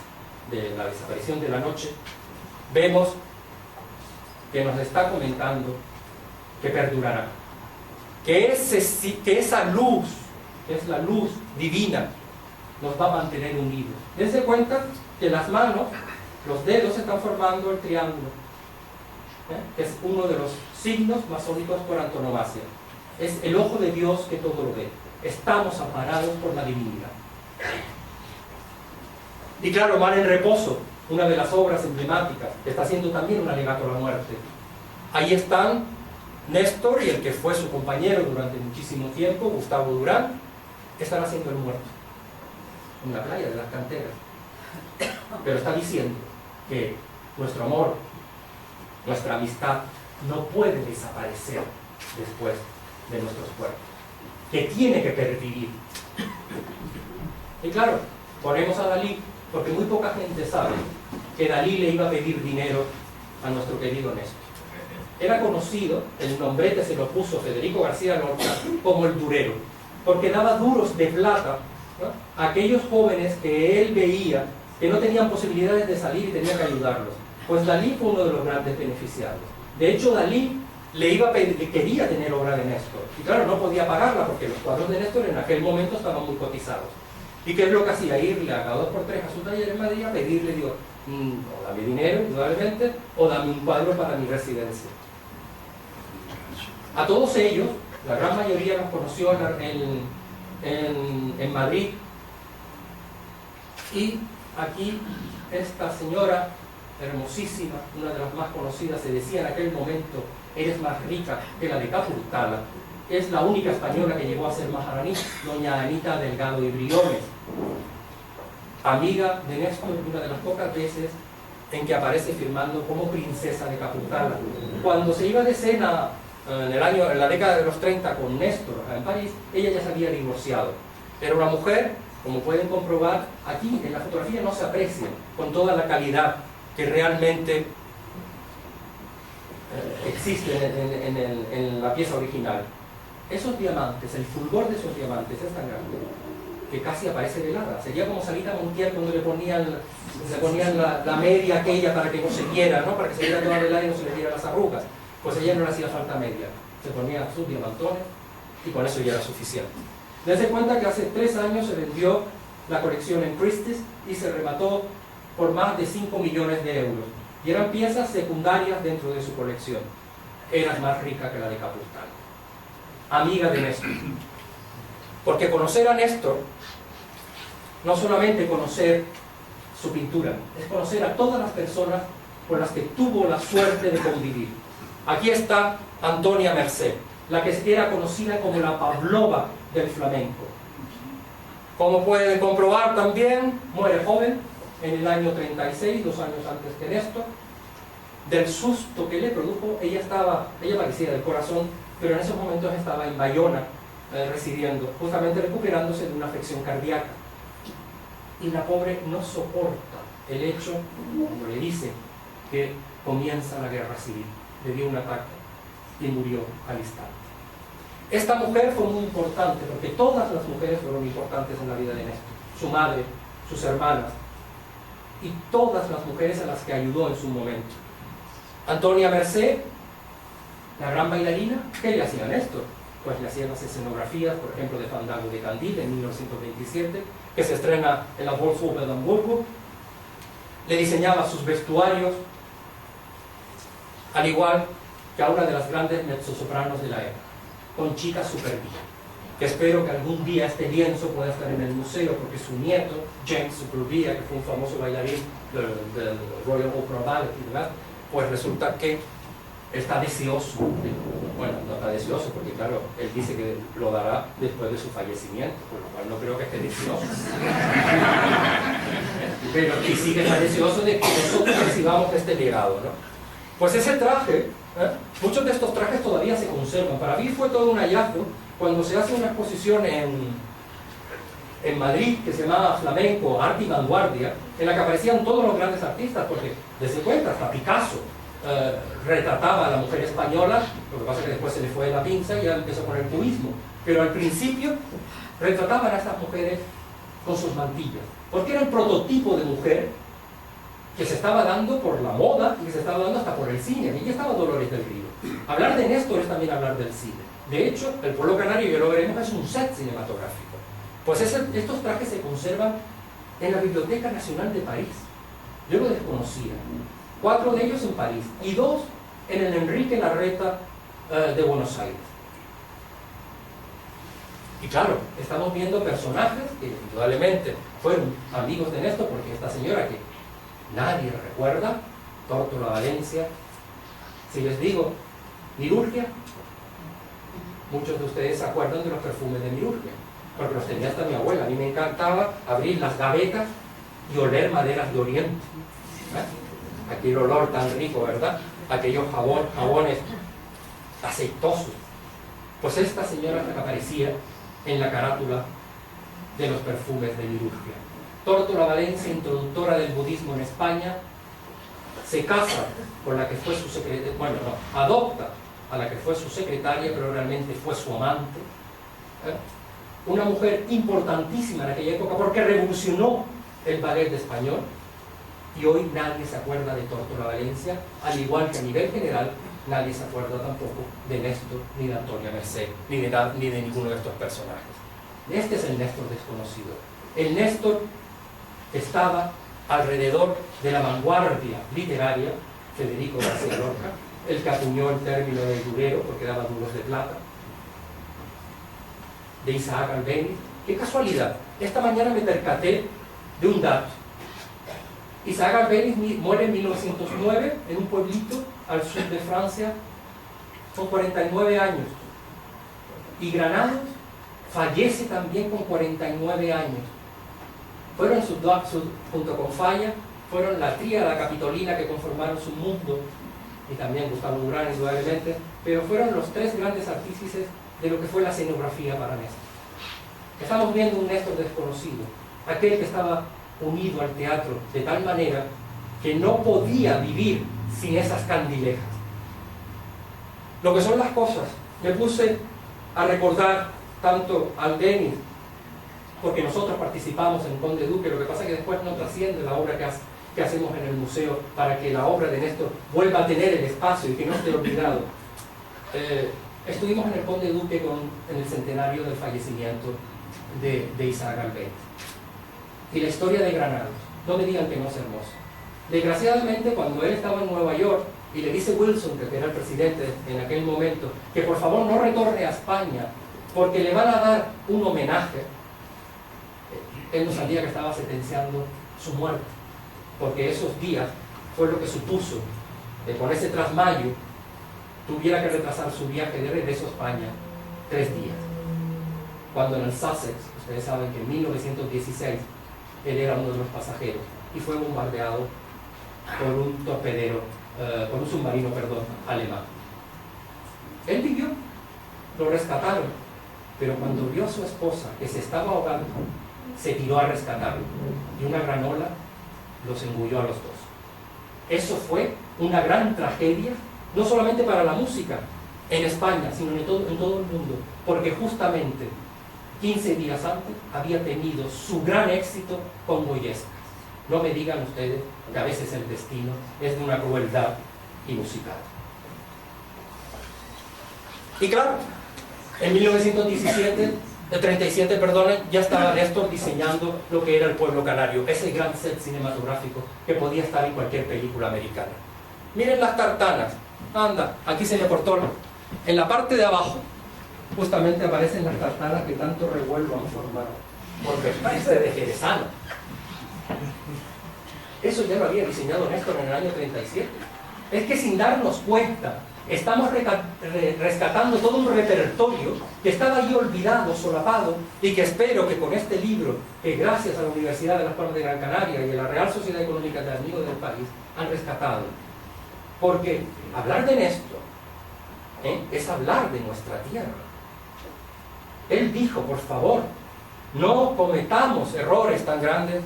de la desaparición de la noche, vemos que nos está comentando que perdurará. Que esa luz, que es la luz divina, nos va a mantener unidos. Dense cuenta que las manos, los dedos están formando el triángulo, que es uno de los signos masónicos por antonomasia. Es el ojo de Dios que todo lo ve. Estamos amparados por la divinidad. Y claro, Mar en Reposo, una de las obras emblemáticas, está haciendo también un alegato a la muerte. Ahí están Néstor y el que fue su compañero durante muchísimo tiempo, Gustavo Durán, están haciendo el muerto en la playa de las canteras. Pero está diciendo que nuestro amor, nuestra amistad, no puede desaparecer después de nuestros cuerpos, que tiene que pervivir. Y claro, ponemos a Dalí, porque muy poca gente sabe que Dalí le iba a pedir dinero a nuestro querido Néstor. Era conocido, el nombrete se lo puso Federico García Lorca, como el durero, porque daba duros de plata, ¿no?, a aquellos jóvenes que él veía que no tenían posibilidades de salir y tenía que ayudarlos. Pues Dalí fue uno de los grandes beneficiarios. De hecho, Dalí quería tener obra de Néstor, y claro, no podía pagarla porque los cuadros de Néstor en aquel momento estaban muy cotizados. ¿Y qué es lo que hacía? Irle a cada 2 por 3 a su taller en Madrid a pedirle, digo, o dame dinero, indudablemente, o dame un cuadro para mi residencia. A todos ellos, la gran mayoría los conoció en Madrid. Y aquí esta señora hermosísima, una de las más conocidas, se decía en aquel momento, eres más rica que la de Capurtala. Es la única española que llegó a ser maharaní, doña Anita Delgado y Briones, amiga de Néstor, una de las pocas veces en que aparece firmando como princesa de Capurtala. Cuando se iba de cena en la década de los 30 con Néstor en París, ella ya se había divorciado. Era una mujer, como pueden comprobar, aquí en la fotografía no se aprecia con toda la calidad que realmente existe en la pieza original. Esos diamantes, el fulgor de esos diamantes es tan grande que casi aparece velada. Sería como Sarita Montiel cuando le ponían la media aquella para que no se viera, ¿no?, para que se viera toda velada y no se le dieran las arrugas. Pues a ella no le hacía falta media, se ponía sus diamantones y con eso ya era suficiente. Dense cuenta que hace 3 años se vendió la colección en Christie's y se remató por más de 5 millones de euros. Y eran piezas secundarias dentro de su colección. Era más rica que la de Capurtala. Amiga de Néstor. Porque conocer a Néstor, no solamente conocer su pintura, es conocer a todas las personas con las que tuvo la suerte de convivir. Aquí está Antonia Mercé, la que era conocida como la Pavlova del flamenco. Como pueden comprobar también, muere joven, en el año 36, 2 años antes que Néstor. Del susto que le produjo, ella padecía del corazón, pero en esos momentos estaba en Bayona, residiendo, justamente recuperándose de una afección cardíaca. Y la pobre no soporta el hecho, cuando le dice que comienza la guerra civil. Le dio un ataque y murió al instante. Esta mujer fue muy importante, porque todas las mujeres fueron importantes en la vida de Néstor. Su madre, sus hermanas, y todas las mujeres a las que ayudó en su momento. Antonia Mercé, la gran bailarina, ¿qué le hacía a Néstor? Pues le hacían las escenografías, por ejemplo, de Fandango de Candil en 1927, que se estrena en la Volkswagen de Hamburgo. Le diseñaba sus vestuarios, al igual que a una de las grandes mezzosopranos de la época, Conchita Superbi, que espero que algún día este lienzo pueda estar en el museo, porque su nieto, James Superbi, que fue un famoso bailarín del Royal Opera Ballet y demás, pues resulta que está deseoso, bueno, no está deseoso porque claro, él dice que lo dará después de su fallecimiento, por lo cual no creo que esté deseoso. Pero y sí que está deseoso de que nosotros recibamos este legado, ¿no? Pues ese traje, muchos de estos trajes todavía se conservan. Para mí fue todo un hallazgo cuando se hace una exposición en Madrid que se llamaba Flamenco, Arte y Vanguardia, en la que aparecían todos los grandes artistas, porque desde cuenta, hasta Picasso retrataba a la mujer española, lo que pasa es que después se le fue la pinza y ya empezó con el cubismo, pero al principio retrataban a estas mujeres con sus mantillas, porque era el prototipo de mujer que se estaba dando por la moda y que se estaba dando hasta por el cine. Aquí estaba Dolores del Río. Hablar de Néstor es también hablar del cine. De hecho, el pueblo canario, ya lo veremos, es un set cinematográfico. Pues estos trajes se conservan en la Biblioteca Nacional de París. Yo lo desconocía. 4 de ellos en París y 2 en el Enrique Larreta de Buenos Aires. Y claro, estamos viendo personajes que indudablemente fueron amigos de Néstor, porque esta señora que nadie recuerda, Tórtola Valencia, si les digo Mirurgia, muchos de ustedes se acuerdan de los perfumes de Mirurgia, porque los tenía hasta mi abuela. A mí me encantaba abrir las gavetas y oler maderas de Oriente. ¿Eh? Aquel olor tan rico, ¿verdad? Aquellos jabones aceitosos. Pues esta señora que aparecía en la carátula de los perfumes de Mirurgia. Tórtola Valencia, introductora del budismo en España, se casa con la que fue su secretaria, bueno, no, adopta a la que fue su secretaria, pero realmente fue su amante. Una mujer importantísima en aquella época porque revolucionó el ballet español, y hoy nadie se acuerda de Tórtola Valencia, al igual que a nivel general nadie se acuerda tampoco de Néstor, ni de Antonia Merced, ni de ninguno de estos personajes. Este es el Néstor desconocido. El Néstor estaba alrededor de la vanguardia literaria, Federico García Lorca, el que acuñó el término de durero porque daba duros de plata, de Isaac Albéniz. ¡Qué casualidad! Esta mañana me percaté de un dato. Isaac Albéniz muere en 1909 en un pueblito al sur de Francia con 49 años. Y Granados fallece también con 49 años. Fueron junto con Falla, fueron la tríada capitolina que conformaron su mundo, y también Gustavo Durán indudablemente, pero fueron los 3 grandes artífices de lo que fue la escenografía para Néstor. Estamos viendo un Néstor desconocido, aquel que estaba unido al teatro de tal manera que no podía vivir sin esas candilejas. Lo que son las cosas, me puse a recordar tanto a Albéniz, porque nosotros participamos en Conde Duque, lo que pasa es que después no trasciende la obra que hacemos en el museo para que la obra de Néstor vuelva a tener el espacio y que no esté olvidado. Estuvimos en el Conde Duque en el centenario del fallecimiento de Isaac Albéniz. Y la historia de Granados, no me digan que no es hermosa. Desgraciadamente, cuando él estaba en Nueva York y le dice Wilson, que era el presidente en aquel momento, que por favor no retorne a España porque le van a dar un homenaje, él no sabía que estaba sentenciando su muerte, porque esos días fue lo que supuso que con ese trasmayo tuviera que retrasar su viaje de regreso a España 3 días. Cuando en el Sussex, ustedes saben que en 1916 él era uno de los pasajeros y fue bombardeado por un torpedero, por un submarino, alemán. Él vivió, lo rescataron, pero cuando vio a su esposa que se estaba ahogando, se tiró a rescatarlo y una gran ola los engulló a los 2. Eso fue una gran tragedia, no solamente para la música en España, sino en todo el mundo, porque justamente 15 días antes había tenido su gran éxito con Goyescas. No me digan ustedes que a veces el destino es de una crueldad inusitada. Y claro, en 1937, ya estaba Néstor diseñando lo que era el pueblo canario, ese gran set cinematográfico que podía estar en cualquier película americana. Miren las tartanas. Anda, aquí se me cortó. En la parte de abajo justamente aparecen las tartanas que tanto revuelo han formado, porque parece de jerezano. Eso ya lo había diseñado Néstor en el año 37. Es que sin darnos cuenta estamos rescatando todo un repertorio que estaba ahí olvidado, solapado, y que espero que con este libro, que gracias a la Universidad de Las Palmas de Gran Canaria y a la Real Sociedad Económica de Amigos del País han rescatado. Porque hablar de Néstor es hablar de nuestra tierra. Él dijo, por favor, no cometamos errores tan grandes.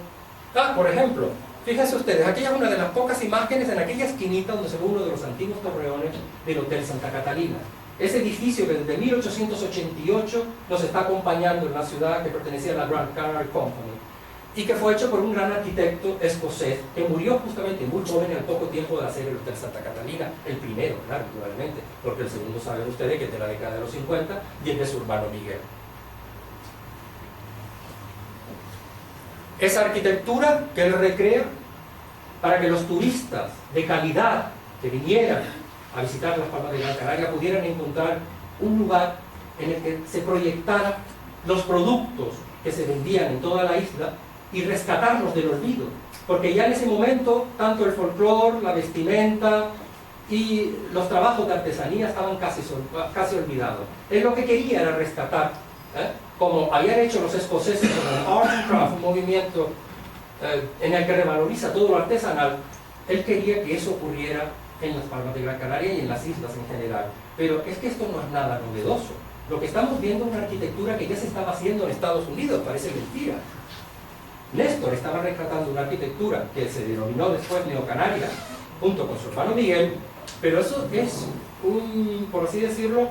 Por ejemplo, fíjense ustedes, aquella es una de las pocas imágenes en aquella esquinita donde se ve uno de los antiguos torreones del Hotel Santa Catalina. Ese edificio que desde 1888 nos está acompañando en la ciudad, que pertenecía a la Grand Canal Company. y que fue hecho por un gran arquitecto escocés que murió justamente muy joven al poco tiempo de hacer el Hotel Santa Catalina, el primero, claro, naturalmente, porque el segundo saben ustedes que es de la década de los 50 y es de su hermano Miguel. Esa arquitectura que él recrea para que los turistas de calidad que vinieran a visitar las Palmas de Gran Canaria pudieran encontrar un lugar en el que se proyectaran los productos que se vendían en toda la isla y rescatarlos del olvido, porque ya en ese momento tanto el folclore, la vestimenta y los trabajos de artesanía estaban casi olvidados. Él lo que quería era rescatar, como habían hecho los escoceses con el Art and Craft, un movimiento en el que revaloriza todo lo artesanal. Él quería que eso ocurriera en las Palmas de Gran Canaria y en las islas en general. Pero es que esto no es nada novedoso. Lo que estamos viendo es una arquitectura que ya se estaba haciendo en Estados Unidos, parece mentira. Néstor estaba retratando una arquitectura que se denominó después Neocanaria, junto con su hermano Miguel, pero eso es por así decirlo,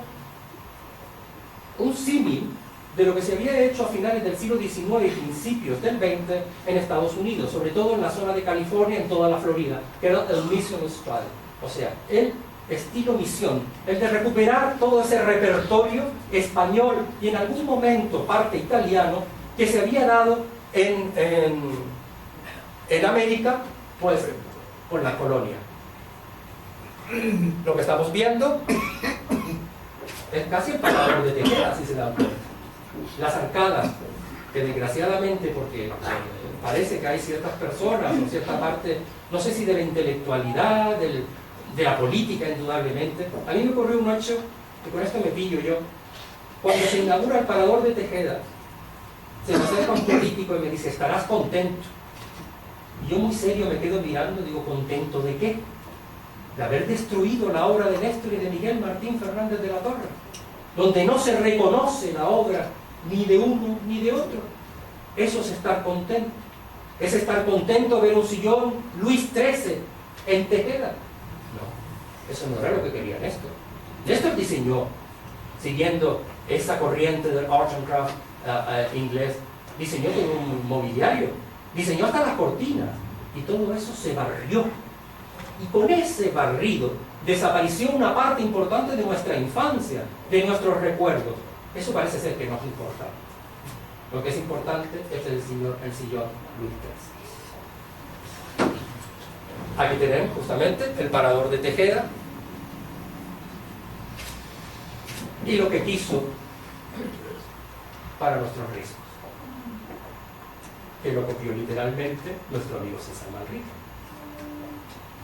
un símil de lo que se había hecho a finales del siglo XIX y principios del XX en Estados Unidos, sobre todo en la zona de California, en toda la Florida, que era el Mission Style, o sea, el estilo misión, el de recuperar todo ese repertorio español y en algún momento parte italiano que se había dado en América, pues con la colonia. Lo que estamos viendo es casi el parador de Tejeda, si se dan cuenta. Las arcadas, que desgraciadamente, porque parece que hay ciertas personas o cierta parte, no sé si de la intelectualidad, de la política indudablemente. A mí me ocurrió un hecho, y con esto me pillo yo, cuando se inaugura el parador de Tejeda, se me acerca un político y me dice, estarás contento. Y yo muy serio me quedo mirando y digo, ¿contento de qué? De haber destruido la obra de Néstor y de Miguel Martín Fernández de la Torre, donde no se reconoce la obra ni de uno ni de otro. Eso es estar contento. Es estar contento ver un sillón Luis XIII en Tejeda. No, eso no era lo que quería Néstor. Néstor diseñó, siguiendo esa corriente del Art and Craft inglés, diseñó todo un mobiliario, diseñó hasta las cortinas, y todo eso se barrió. Y con ese barrido desapareció una parte importante de nuestra infancia, de nuestros recuerdos. Eso parece ser que no es importante. Lo que es importante es el sillón Luis XIII. Aquí tenemos justamente el parador de Tejeda y lo que quiso para nuestros riesgos, que lo copió literalmente nuestro amigo César Manrique.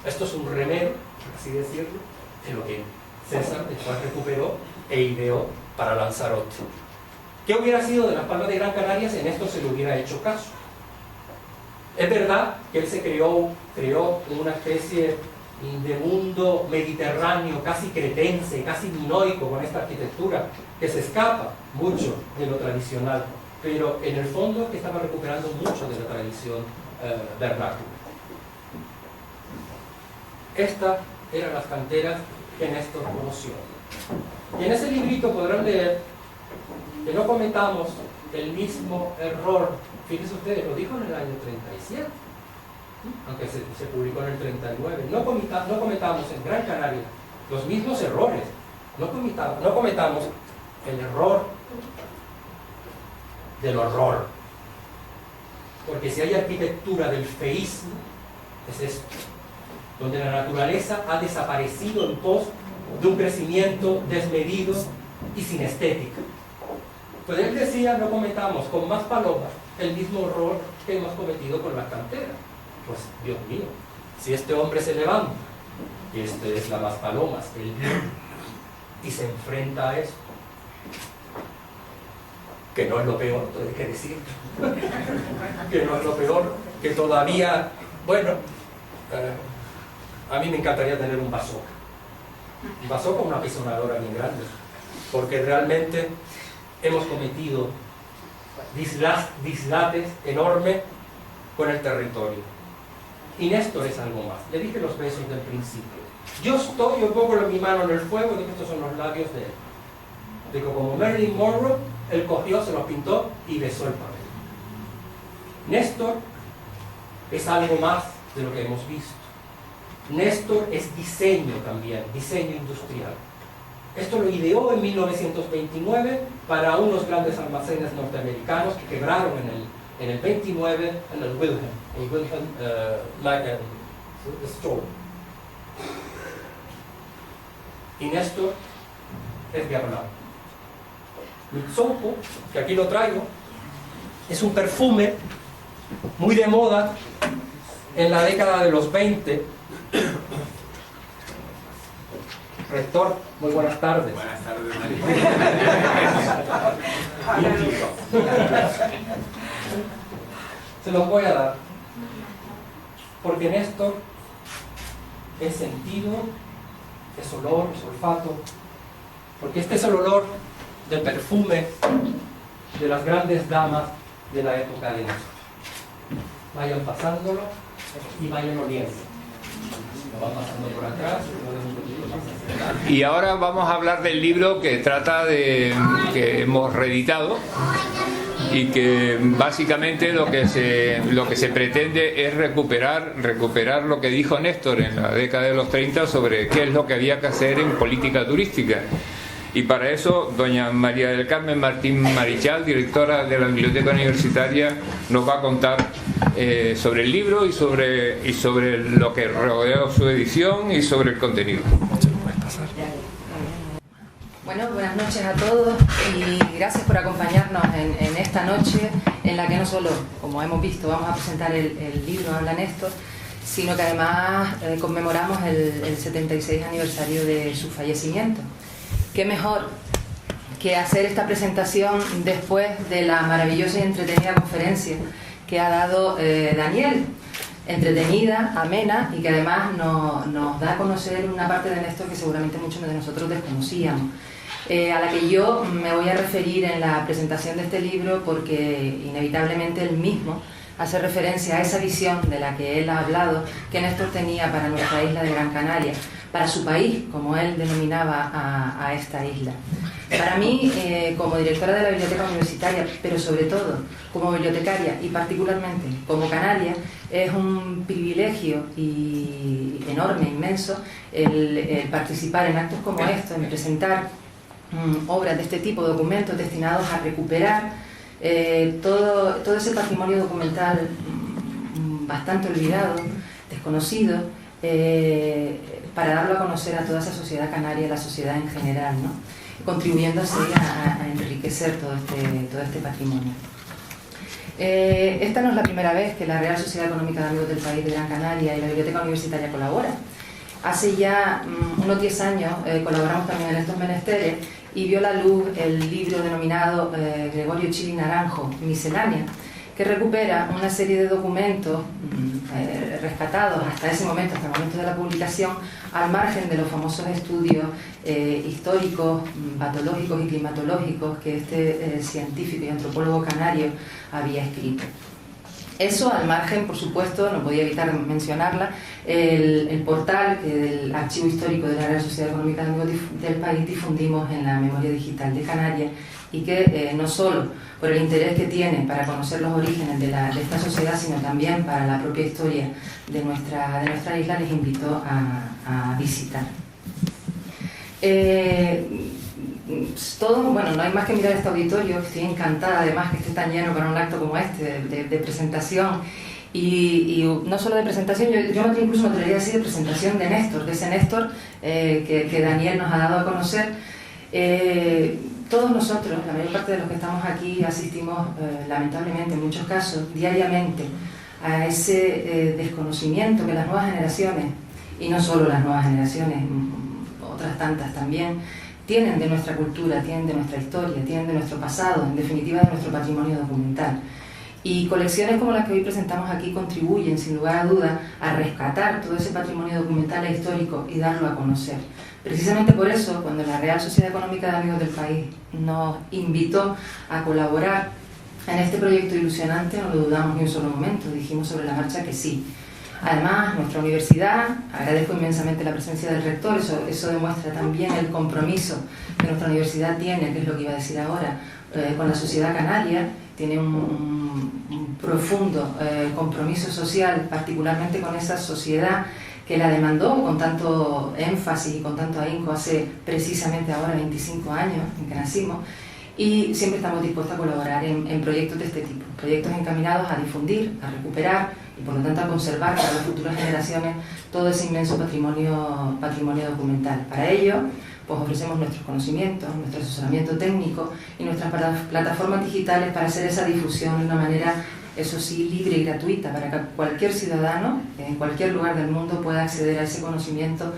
Esto es un remero, por así decirlo, de lo que César después recuperó e ideó para Lanzarote. ¿Qué hubiera sido de las Palmas de Gran Canaria si en esto se le hubiera hecho caso? Es verdad que él se creó una especie de mundo mediterráneo, casi cretense, casi minoico, con esta arquitectura que se escapa mucho de lo tradicional, pero en el fondo que estaba recuperando mucho de la tradición vernácula. Estas eran las canteras que Néstor conoció. Y en ese librito podrán leer que no cometamos el mismo error. Fíjense ustedes, lo dijo en el año 37, aunque se publicó en el 39. No cometamos en Gran Canaria los mismos errores. No cometamos el error del horror. Porque si hay arquitectura del feísmo, es esto, donde la naturaleza ha desaparecido en pos de un crecimiento desmedido y sin estética. Pues él decía, no cometamos con más palomas el mismo horror que hemos cometido con las canteras. Pues, Dios mío, si este hombre se levanta, y este es la más palomas, y se enfrenta a eso, que no es lo peor, hay que decir, que no es lo peor, que todavía, bueno, a mí me encantaría tener un bazooka, una pisonadora bien grande, porque realmente hemos cometido dislates enormes con el territorio. Y Néstor es algo más. Le dije los besos del principio. Yo pongo mi mano en el fuego, de que estos son los labios de él. De que como Marilyn Monroe, él cogió, se los pintó y besó el papel. Néstor Néstor es algo más de lo que hemos visto. Néstor es diseño también, diseño industrial. Esto lo ideó en 1929 para unos grandes almacenes norteamericanos que quebraron en el 29 en el Wilhelm Store. Y Néstor es Guerlain. Mixopo, que aquí lo traigo, es un perfume muy de moda en la década de los 20. Rector, muy buenas tardes. Buenas tardes, María. Se los voy a dar. Porque Néstor es sentido, es olor, es olfato. Porque este es el olor del perfume de las grandes damas de la época de Néstor. Vayan pasándolo y vayan oliendo. Lo van pasando por atrás, un poquito más hacia atrás. Y ahora vamos a hablar del libro que trata de que hemos reeditado y que básicamente lo que se pretende es recuperar lo que dijo Néstor en la década de los 30 sobre qué es lo que había que hacer en política turística. Y para eso, doña María del Carmen Martín Marichal, directora de la Biblioteca Universitaria, nos va a contar sobre el libro y sobre lo que rodeó su edición y sobre el contenido. Bueno, buenas noches a todos y gracias por acompañarnos en esta noche en la que no solo, como hemos visto, vamos a presentar el libro Habla Néstor, sino que además conmemoramos el 76 aniversario de su fallecimiento. ¿Qué mejor que hacer esta presentación después de la maravillosa y entretenida conferencia que ha dado Daniel? Entretenida, amena y que además nos da a conocer una parte de Néstor que seguramente muchos de nosotros desconocíamos. A la que yo me voy a referir en la presentación de este libro porque inevitablemente él mismo hace referencia a esa visión de la que él ha hablado que Néstor tenía para nuestra isla de Gran Canaria, para su país, como él denominaba a esta isla. Para mí, como directora de la Biblioteca Universitaria, pero sobre todo como bibliotecaria y particularmente como canaria, es un privilegio y enorme, inmenso, el participar en actos como estos, en presentar obras de este tipo, documentos destinados a recuperar todo ese patrimonio documental bastante olvidado, desconocido, para darlo a conocer a toda esa sociedad canaria y a la sociedad en general, ¿no? Contribuyendo así a enriquecer todo este patrimonio. Esta no es la primera vez que la Real Sociedad Económica de Amigos del País de Gran Canaria y la Biblioteca Universitaria colaboran. Hace ya unos 10 años colaboramos también en estos menesteres y vio la luz el libro denominado Gregorio Chili Naranjo, Miscelánea, que recupera una serie de documentos rescatados hasta ese momento, hasta el momento de la publicación, al margen de los famosos estudios históricos, patológicos y climatológicos que este científico y antropólogo canario había escrito. Eso al margen, por supuesto, no podía evitar mencionarla, el portal del Archivo Histórico de la Real Sociedad Económica de Amigos del País difundimos en la Memoria Digital de Canarias y que no solo por el interés que tiene para conocer los orígenes de esta sociedad, sino también para la propia historia de nuestra isla, les invito a visitar. Bueno, no hay más que mirar este auditorio, estoy encantada además que esté tan lleno para un acto como este, de presentación, y no solo de presentación, yo incluso me atrevería a decir de presentación de Néstor, de ese Néstor que Daniel nos ha dado a conocer. Todos nosotros, la mayor parte de los que estamos aquí, asistimos lamentablemente en muchos casos, diariamente, a ese desconocimiento que las nuevas generaciones, y no solo las nuevas generaciones, otras tantas también, tienen de nuestra cultura, tienen de nuestra historia, tienen de nuestro pasado, en definitiva de nuestro patrimonio documental. Y colecciones como las que hoy presentamos aquí contribuyen, sin lugar a duda, a rescatar todo ese patrimonio documental e histórico y darlo a conocer. Precisamente por eso, cuando la Real Sociedad Económica de Amigos del País nos invitó a colaborar en este proyecto ilusionante, no lo dudamos ni un solo momento, dijimos sobre la marcha que sí. Además, nuestra universidad, agradezco inmensamente la presencia del rector, eso demuestra también el compromiso que nuestra universidad tiene, que es lo que iba a decir ahora, con la sociedad canaria, tiene un profundo compromiso social, particularmente con esa sociedad que la demandó con tanto énfasis y con tanto ahínco hace precisamente ahora 25 años en que nacimos, y siempre estamos dispuestos a colaborar en proyectos de este tipo, proyectos encaminados a difundir, a recuperar y por lo tanto a conservar para las futuras generaciones todo ese inmenso patrimonio documental. Para ello, pues ofrecemos nuestros conocimientos, nuestro asesoramiento técnico y nuestras plataformas digitales para hacer esa difusión de una manera, eso sí, libre y gratuita, para que cualquier ciudadano en cualquier lugar del mundo pueda acceder a ese conocimiento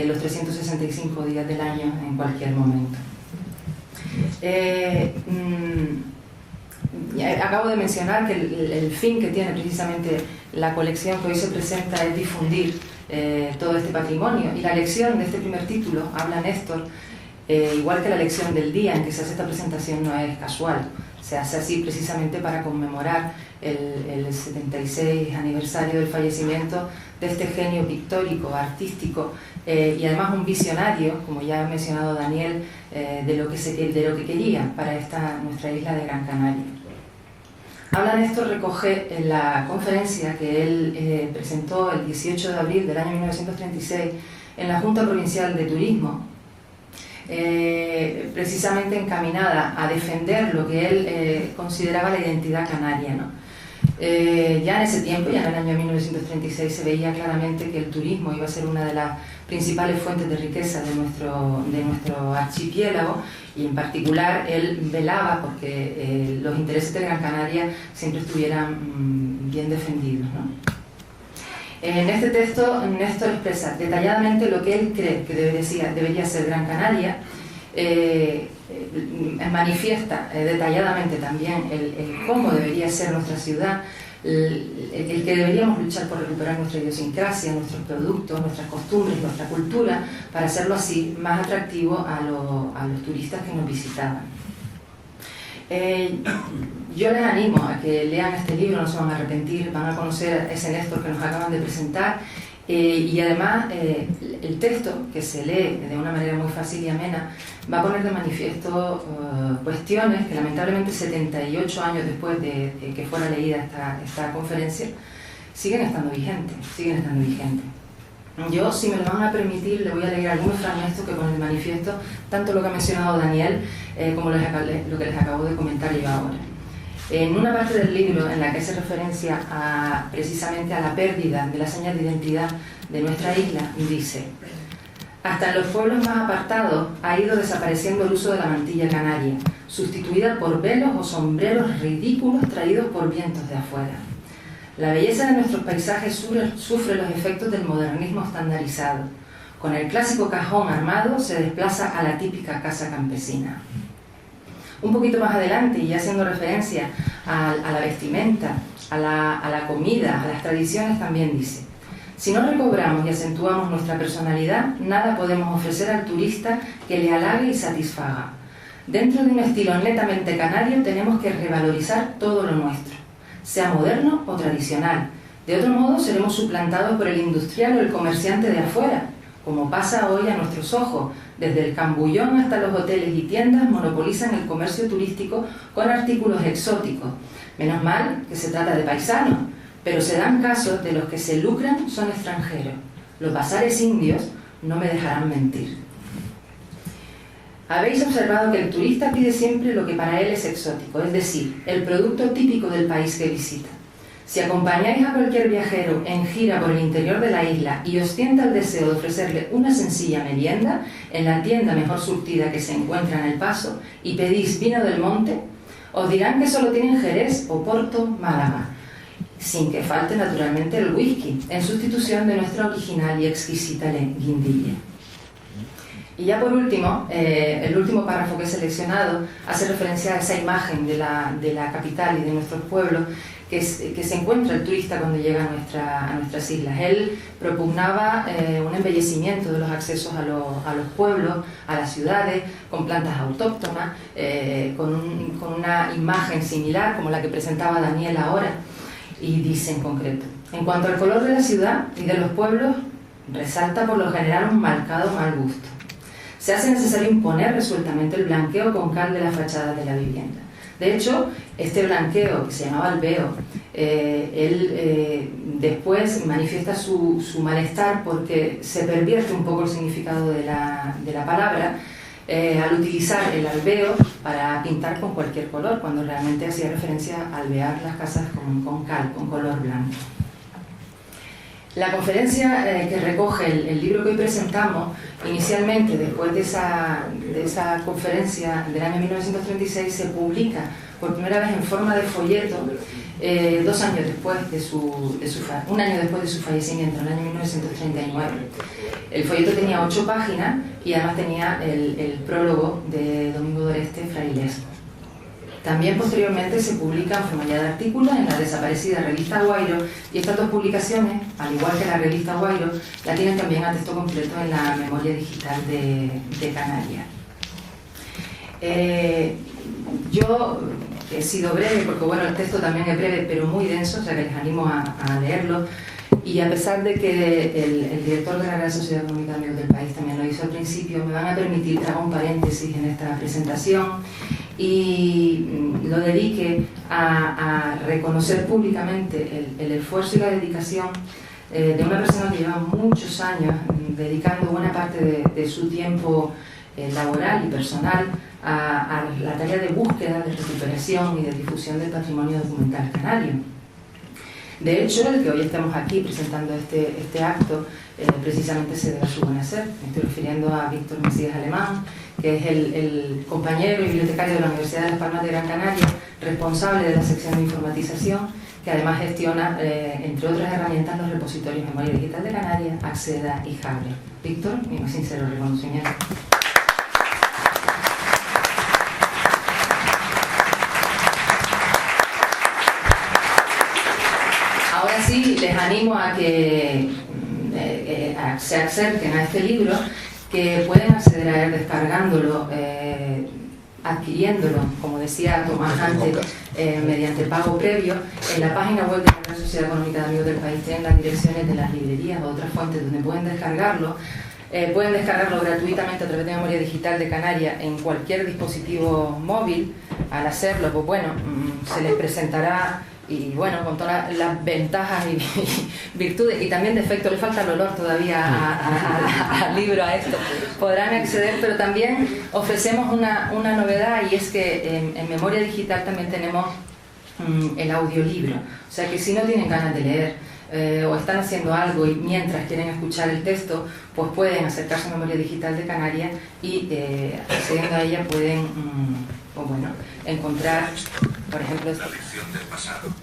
los 365 días del año en cualquier momento. Acabo de mencionar que el fin que tiene precisamente la colección que hoy se presenta es difundir todo este patrimonio, y la elección de este primer título, Habla Néstor, igual que la elección del día en que se hace esta presentación, no es casual. Se hace así precisamente para conmemorar el 76 aniversario del fallecimiento de este genio pictórico, artístico y además un visionario, como ya ha mencionado Daniel, de lo que quería para nuestra isla de Gran Canaria. Habla Néstor recoge en la conferencia que él presentó el 18 de abril del año 1936 en la Junta Provincial de Turismo, precisamente encaminada a defender lo que él consideraba la identidad canaria, ¿no? Ya en ese tiempo, ya en el año 1936, se veía claramente que el turismo iba a ser una de las principales fuentes de riqueza de nuestro archipiélago, y en particular él velaba porque los intereses de Gran Canaria siempre estuvieran bien defendidos, ¿no? En este texto, Néstor expresa detalladamente lo que él cree que debería ser Gran Canaria, manifiesta detalladamente también el cómo debería ser nuestra ciudad, el que deberíamos luchar por recuperar nuestra idiosincrasia, nuestros productos, nuestras costumbres, nuestra cultura, para hacerlo así más atractivo a los turistas que nos visitaban. Yo les animo a que lean este libro, no se van a arrepentir, van a conocer ese Néstor que nos acaban de presentar, y además el texto, que se lee de una manera muy fácil y amena, va a poner de manifiesto cuestiones que lamentablemente 78 años después de que fuera leída esta conferencia siguen estando vigentes. Yo, si me lo van a permitir, le voy a leer algunos fragmentos que ponen de manifiesto tanto lo que ha mencionado Daniel como lo que les acabo de comentar yo ahora. En una parte del libro en la que hace referencia precisamente a la pérdida de las señas de identidad de nuestra isla, dice: hasta en los pueblos más apartados ha ido desapareciendo el uso de la mantilla canaria, sustituida por velos o sombreros ridículos traídos por vientos de afuera. La belleza de nuestros paisajes sufre los efectos del modernismo estandarizado. Con el clásico cajón armado se desplaza a la típica casa campesina. Un poquito más adelante, y haciendo referencia a la vestimenta, a la comida, a las tradiciones, también dice: si no recobramos y acentuamos nuestra personalidad, nada podemos ofrecer al turista que le halague y satisfaga. Dentro de un estilo netamente canario tenemos que revalorizar todo lo nuestro, sea moderno o tradicional. De otro modo seremos suplantados por el industrial o el comerciante de afuera, como pasa hoy a nuestros ojos. Desde el cambullón hasta los hoteles y tiendas monopolizan el comercio turístico con artículos exóticos. Menos mal que se trata de paisanos, pero se dan casos de los que se lucran son extranjeros. Los bazares indios no me dejarán mentir. Habéis observado que el turista pide siempre lo que para él es exótico, es decir, el producto típico del país que visita. Si acompañáis a cualquier viajero en gira por el interior de la isla y os tienta el deseo de ofrecerle una sencilla merienda en la tienda mejor surtida que se encuentra en el paso y pedís vino del monte, os dirán que solo tienen Jerez, Oporto, Málaga, sin que falte naturalmente el whisky, en sustitución de nuestra original y exquisita guindilla. Y ya por último, el último párrafo que he seleccionado hace referencia a esa imagen de la capital y de nuestros pueblos que se encuentra el turista cuando llega a nuestras islas. Él propugnaba un embellecimiento de los accesos a los pueblos, a las ciudades, con plantas autóctonas, con una imagen similar como la que presentaba Daniel ahora, y dice en concreto: en cuanto al color de la ciudad y de los pueblos, resalta por lo general un marcado mal gusto. Se hace necesario imponer resueltamente el blanqueo con cal de las fachadas de la vivienda. De hecho, este blanqueo, que se llamaba albeo, él después manifiesta su malestar porque se pervierte un poco el significado de la palabra al utilizar el albeo para pintar con cualquier color, cuando realmente hacía referencia a albear las casas con cal, con color blanco. La conferencia que recoge el libro que hoy presentamos, inicialmente después de esa conferencia del año 1936, se publica por primera vez en forma de folleto 2 años después un año después de su fallecimiento, en el año 1939. El folleto tenía 8 páginas y además tenía el prólogo de Domingo Doreste, frailesco. También posteriormente se publica en formalidad de artículos en la desaparecida revista Guairo, y estas 2 publicaciones, al igual que la revista Guairo, la tienen también a texto completo en la memoria digital de Canarias. Yo he sido breve porque bueno, el texto también es breve pero muy denso, o sea que les animo a leerlo, y a pesar de que el director de la Real Sociedad Económica de Amigos del País también lo hizo al principio, me van a permitir que haga un paréntesis en esta presentación y lo dedique a reconocer públicamente el esfuerzo y la dedicación de una persona que lleva muchos años dedicando buena parte de su tiempo laboral y personal a la tarea de búsqueda, de recuperación y de difusión del patrimonio documental canario. De hecho, el que hoy estemos aquí presentando este acto precisamente se debe a su buen hacer. Me estoy refiriendo a Víctor Mesías Alemán, que es el compañero y bibliotecario de la Universidad de Las Palmas de Gran Canaria, responsable de la sección de informatización, que además gestiona, entre otras herramientas, los repositorios Memoria Digital de Canarias, Acceda y Jabre. Víctor, mi más sincero reconocimiento. Ahora sí, les animo a que se acerquen a este libro, que pueden acceder a él descargándolo, adquiriéndolo, como decía Tomás antes, mediante pago previo. En la página web de la Real Sociedad Económica de Amigos del País tienen las direcciones de las librerías o otras fuentes donde pueden descargarlo. Pueden descargarlo gratuitamente a través de Memoria Digital de Canarias en cualquier dispositivo móvil. Al hacerlo, pues bueno, se les presentará, y bueno, con todas las ventajas y virtudes y también defectos, le falta el olor todavía al libro, a esto, podrán acceder, pero también ofrecemos una novedad, y es que en Memoria Digital también tenemos el audiolibro, o sea que si no tienen ganas de leer o están haciendo algo y mientras quieren escuchar el texto, pues pueden acercarse a Memoria Digital de Canarias y accediendo a ella pueden encontrar, por ejemplo, esto.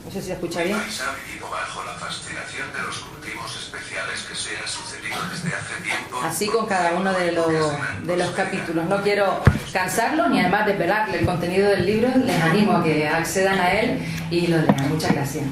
No sé si se escucha bien. Ha vivido bajo la fascinación de los cultivos especiales que se han sucedido desde hace tiempo. Así con cada uno de los capítulos. No quiero cansarlos ni además desvelarle el contenido del libro. Les animo a que accedan a él y lo lean. Muchas gracias.